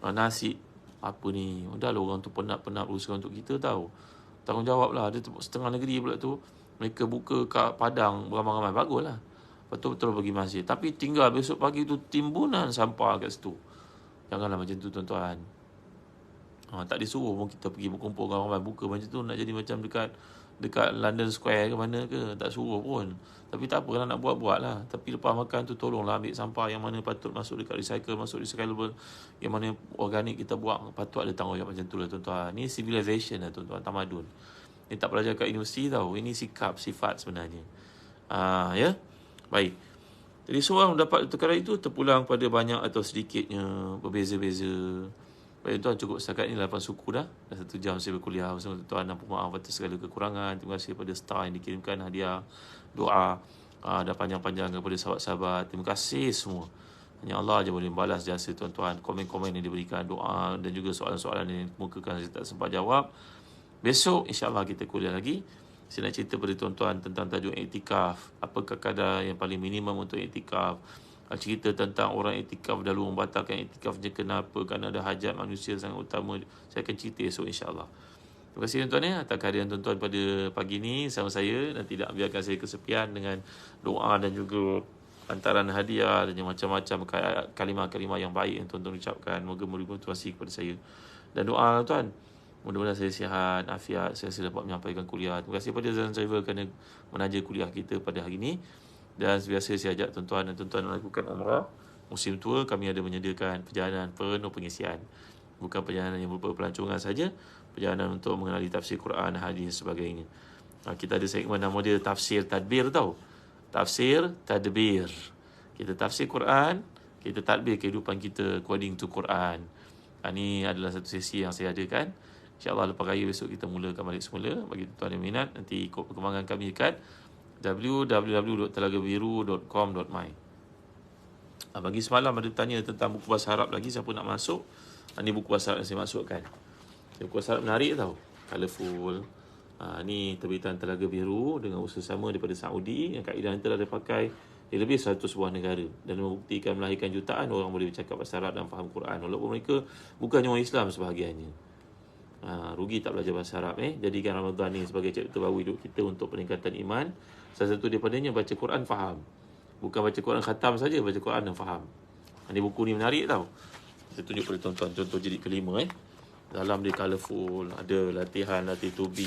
[SPEAKER 1] Nasi. Apa ni? Dah lah orang tu penat-penat uruskan untuk kita tahu. Tanggungjawab lah. Ada setengah negeri pula tu. Mereka buka kat Padang beramai-ramai. Bagus lah. Betul-betul pergi masjid. Tapi tinggal besok pagi tu timbunan sampah kat situ. Janganlah macam tu tuan-tuan. Tak disuruh pun kita pergi berkumpul dengan ramai buka macam tu. Nak jadi macam dekat London Square ke mana ke. Tak suruh pun. Tapi tak apa, nak buat-buat lah. Tapi lepas makan tu tolonglah ambil sampah yang mana patut masuk dekat recycle, masuk recyclable. Yang mana organik kita buang. Patut ada tanggungjawab macam tu lah tuan-tuan. Ni civilization lah tuan-tuan, tamadun. Ni tak belajar kat universiti tau. Ini sikap, sifat sebenarnya. Ya. Baik. Jadi seorang mendapat perkara itu terpulang pada banyak atau sedikitnya, berbeza-beza. Baik tuan, cukup setakat ni 8 suku dah. Dah 1 jam saya berkuliah bersama tuan. Ampun maaf atas segala kekurangan. Terima kasih kepada star yang dikirimkan hadiah, doa, dah panjang-panjang kepada sahabat-sahabat. Terima kasih semua. Hanya Allah je boleh membalas jasa tuan-tuan. Komen-komen yang diberikan, doa dan juga soalan-soalan yang dikemukakan saya tak sempat jawab. Besok insya-Allah kita kuliah lagi. Saya nak cerita pada tuan-tuan tentang tajuk iktikaf. Apakah kadar yang paling minimum untuk iktikaf? Cerita tentang orang iktikaf dahulu membatalkan iktikafnya kenapa? Kerana ada hajat manusia sangat utama. Saya akan cerita esok insya-Allah. Terima kasih tuan-tuan atas kehadiran tuan-tuan pada pagi ini sama saya, dan tidak biarkan saya kesepian dengan doa dan juga hantaran hadiah dan macam-macam kalimah-kalimah yang baik yang tuan-tuan ucapkan. Moga memberi motivasi kepada saya. Dan doa tuan, mudah-mudahan saya sihat, afiat, saya dapat menyampaikan kuliah. Terima kasih kepada Zan Driver kerana menaja kuliah kita pada hari ini. Dan biasa saya ajak tuan-tuan dan tuan-tuan melakukan umrah musim tua. Kami ada menyediakan perjalanan penuh pengisian. Bukan perjalanan yang berupa pelancongan saja, perjalanan untuk mengenali tafsir Quran, hadis dan sebagainya. Kita ada segmen nama dia Tafsir Tadbir tau. Tafsir Tadbir. Kita tafsir Quran, kita tadbir kehidupan kita according to Quran. Ini adalah satu sesi yang saya adakan InsyaAllah lepas raya besok kita mulakan balik semula. Bagi tuan-tuan yang minat, nanti ikut perkembangan kami dekat www.telagabiru.com.my. Bagi semalam ada tanya tentang buku bahasa Arab lagi, siapa nak masuk? Ini buku bahasa Arab yang saya masukkan. Buku bahasa Arab menarik tau, colourful. Ni terbitan Telaga Biru dengan usaha sama daripada Saudi yang kaedah yang telah dipakai di lebih 100 buah negara dan membuktikan melahirkan jutaan orang boleh bercakap bahasa Arab dan faham Quran walaupun mereka bukannya orang Islam sebahagiannya. Rugi tak belajar bahasa Arab. Jadikan Ramadan ni sebagai chapter baru hidup kita untuk peningkatan iman. Salah satu daripadanya baca Quran faham. Bukan baca Quran khatam saja, baca Quran dan faham. Ini buku ni menarik tau. Saya tunjuk pada tuan-tuan contoh jilid kelima. Dalam dia colourful, ada latihan, latih to be.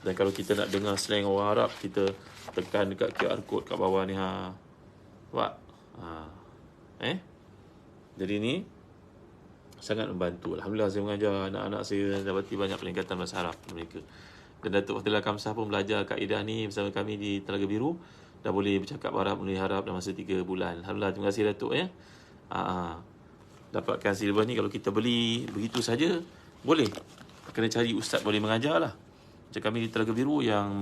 [SPEAKER 1] Dan kalau kita nak dengar slang orang Arab, kita tekan dekat QR code kat bawah ni. Nampak? Jadi ni sangat membantu. Alhamdulillah saya mengajar anak-anak saya dapati banyak peningkatan bahasa Arab mereka. Dan Datuk Fadilah Kamsah pun belajar kaedah ni bersama kami di Telaga Biru. Dah boleh bercakap Arab, menulis Arab dalam masa 3 bulan. Alhamdulillah, terima kasih Datuk ya. Dapatkan silibus ni kalau kita beli begitu saja boleh. Kena cari ustaz boleh mengajar lah. Macam kami di Telaga Biru yang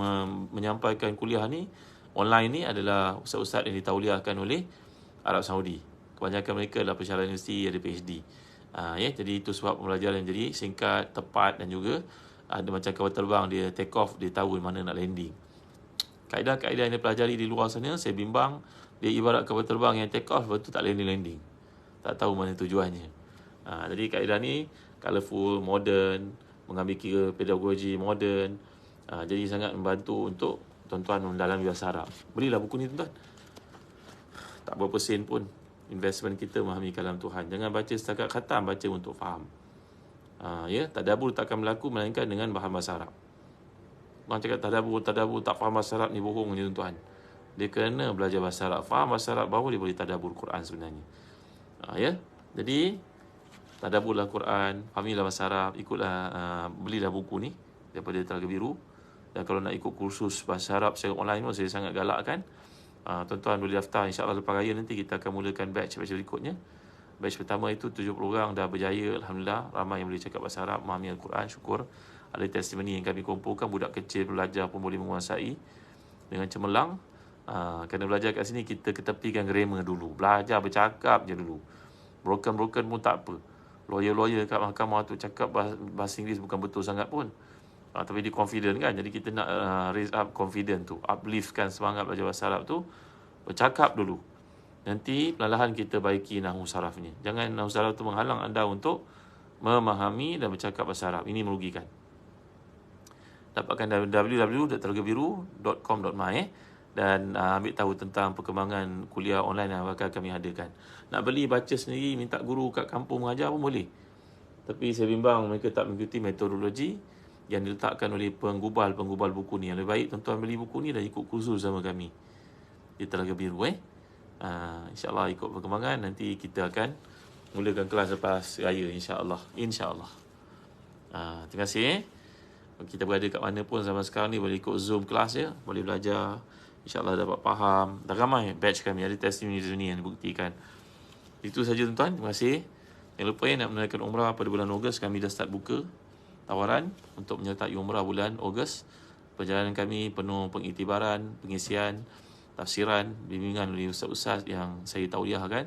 [SPEAKER 1] menyampaikan kuliah ni online ni adalah ustaz-ustaz yang ditauliahkan oleh Arab Saudi. Kebanyakan mereka adalah pensyarah universiti, ada PhD. Jadi itu sebab pembelajaran jadi singkat, tepat dan juga ada macam kapal terbang dia take off, dia tahu mana nak landing. Kaedah-kaedah yang dia pelajari di luar sana, saya bimbang dia ibarat kapal terbang yang take off lepas tu tak landing. Tak tahu mana tujuannya. Jadi kaedah ni colourful, modern, mengambil kira pedagogi moden. Jadi sangat membantu untuk tuan-tuan mendalami bahasa Arab. Belilah buku ni tuan-tuan. Tak berapa sen pun investment kita memahami kalam Tuhan. Jangan baca setakat khatam, baca untuk faham. Tadabbur takkan berlaku melainkan dengan bahan bahasa Arab. Orang cakap tadabbur tak faham bahasa Arab ni bohong ni tuan-tuan. Dia kena belajar bahasa Arab, faham bahasa Arab baru dia boleh tadabbur Quran sebenarnya. Jadi tadabburlah Quran, fahamilah bahasa Arab, ikutlah belilah buku ni daripada Telaga Biru. Dan kalau nak ikut kursus bahasa Arab secara online pun saya sangat galakkan. Tuan-tuan boleh daftar, insya-Allah lepas raya nanti kita akan mulakan batch berikutnya. Batch pertama itu 70 orang dah berjaya, alhamdulillah, ramai yang boleh cakap bahasa Arab, memahami Al-Quran, syukur. Ada testimoni yang kami kumpulkan, budak kecil belajar pun boleh menguasai dengan cemerlang. Kena belajar kat sini kita ketepikan grammar dulu, belajar bercakap je dulu. Broken pun tak apa. Lawyer kat mahkamah tu cakap bahasa Inggeris bukan betul sangat pun. Tapi dia confident kan. Jadi kita nak raise up confident tu, upliftkan semangat belajar bahasa Arab tu. Bercakap dulu. Nanti perlahan kita baiki nahwu sarafnya. Jangan nahwu saraf tu menghalang anda untuk memahami dan bercakap bahasa Arab. Ini merugikan. Dapatkan www.telagabiru.com.my dan ambil tahu tentang perkembangan kuliah online yang bakal kami adakan. Nak beli baca sendiri, minta guru kat kampung mengajar pun boleh. Tapi saya bimbang mereka tak mengikuti metodologi yang diletakkan oleh penggubal buku ni. Yang lebih baik tuan-tuan beli buku ni dan ikut kursus sama kami di Telaga Biru. InsyaAllah ikut perkembangan nanti kita akan mulakan kelas lepas raya insyaAllah. Terima kasih. Kita berada kat mana pun zaman sekarang ni boleh ikut Zoom kelas ya, boleh belajar. InsyaAllah dapat faham. Dah ramai batch kami, ada testimoni yang dibuktikan. Itu saja tuan-tuan, terima kasih. Jangan lupa nak menunaikan umrah pada bulan Ogos, kami dah start buka tawaran untuk menyertai umrah bulan Ogos. Perjalanan kami penuh pengiktibaran, pengisian, tafsiran, bimbingan oleh ustaz-ustaz yang saya tauliahkan.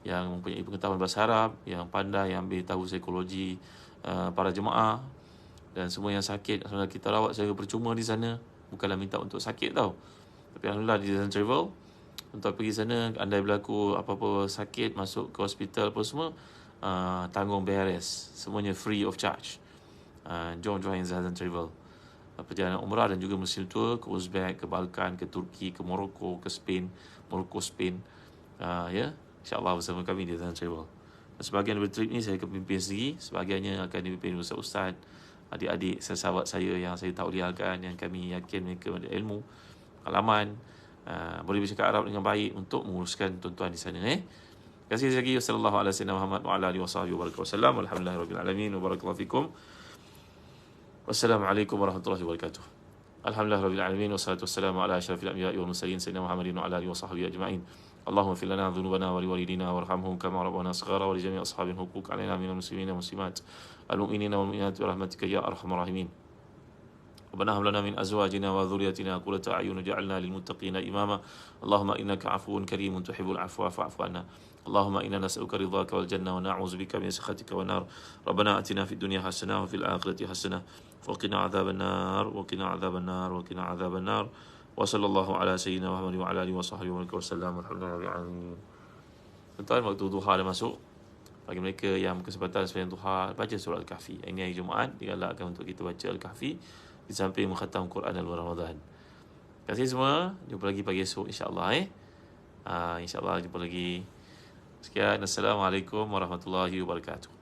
[SPEAKER 1] Yang mempunyai pengetahuan bahasa Arab, yang pandai, yang ambil tahu psikologi para jemaah. Dan semua yang sakit, alhamdulillah kita rawat secara percuma di sana. Bukanlah minta untuk sakit tau. Tapi alhamdulillah di Zan Travel, untuk pergi sana, andai berlaku apa-apa sakit, masuk ke hospital apa semua, tanggung beres. Semuanya free of charge. Jom join Zan Travel. Perjalanan umrah dan juga Muslim Tour ke Uzbek, ke Balkan, ke Turki, ke Morocco, ke Spain. Spain. InsyaAllah bersama kami di Zan Travel. Dan sebahagian dari trip ni saya akan pimpin sendiri. Sebahagiannya akan dipimpin ustaz-ustaz, adik-adik, sahabat saya yang saya tauliahkan, yang kami yakin mereka ada ilmu, pengalaman, boleh bercakap Arab dengan baik untuk menguruskan tuan-tuan di sana. Terima kasih sekali lagi. Wassalamualaikum warahmatullahi wabarakatuh. Alhamdulillahirabbil wa barakallahu fikum. Wassalamualaikum warahmatullahi wabarakatuh. Alhamdulillahirabbil alamin wassalatu wassalamu ala asyrafil anbiya'i wal mursalin sayyidina Muhammadin wa ala alihi washabbihi ajma'in. اللهم اغفر لنا ذنوبنا ولوالدينا وارحمهم كما ربونا صغارا ولجميع أصحاب الحقوق علينا من المسلمين والمسلمات المؤمنين والمؤمنات برحمتك يا أرحم الراحمين. ربنا هب لنا من أزواجنا وذريتنا قرة أعين واجعلنا للمتقين إماما. اللهم إنك عفو كريم تحب العفو فاعف عنا. اللهم إنا نسألك رضاك والجنة ونعوذ بك من سخطك والنار. ربنا آتنا في الدنيا حسنة وفي الآخرة حسنة وقنا عذاب النار وقنا عذاب النار وقنا عذاب النار. وصلى الله على سيدنا محمد وعلى آله وصحبه وسلم. Alhamdulillah. Tuan-tuan, waktu duha dah masuk. Bagi mereka yang berkesempatan sembahyang duha, baca surah Al-Kahfi. Ini hari Jumaat, digalakkan untuk kita baca Al-Kahfi di samping mengkhatam Quran dalam bulan Ramadan. Terima kasih semua. Jumpa lagi pagi esok insya-Allah insya-Allah jumpa lagi. Sekian. Assalamualaikum warahmatullahi wabarakatuh.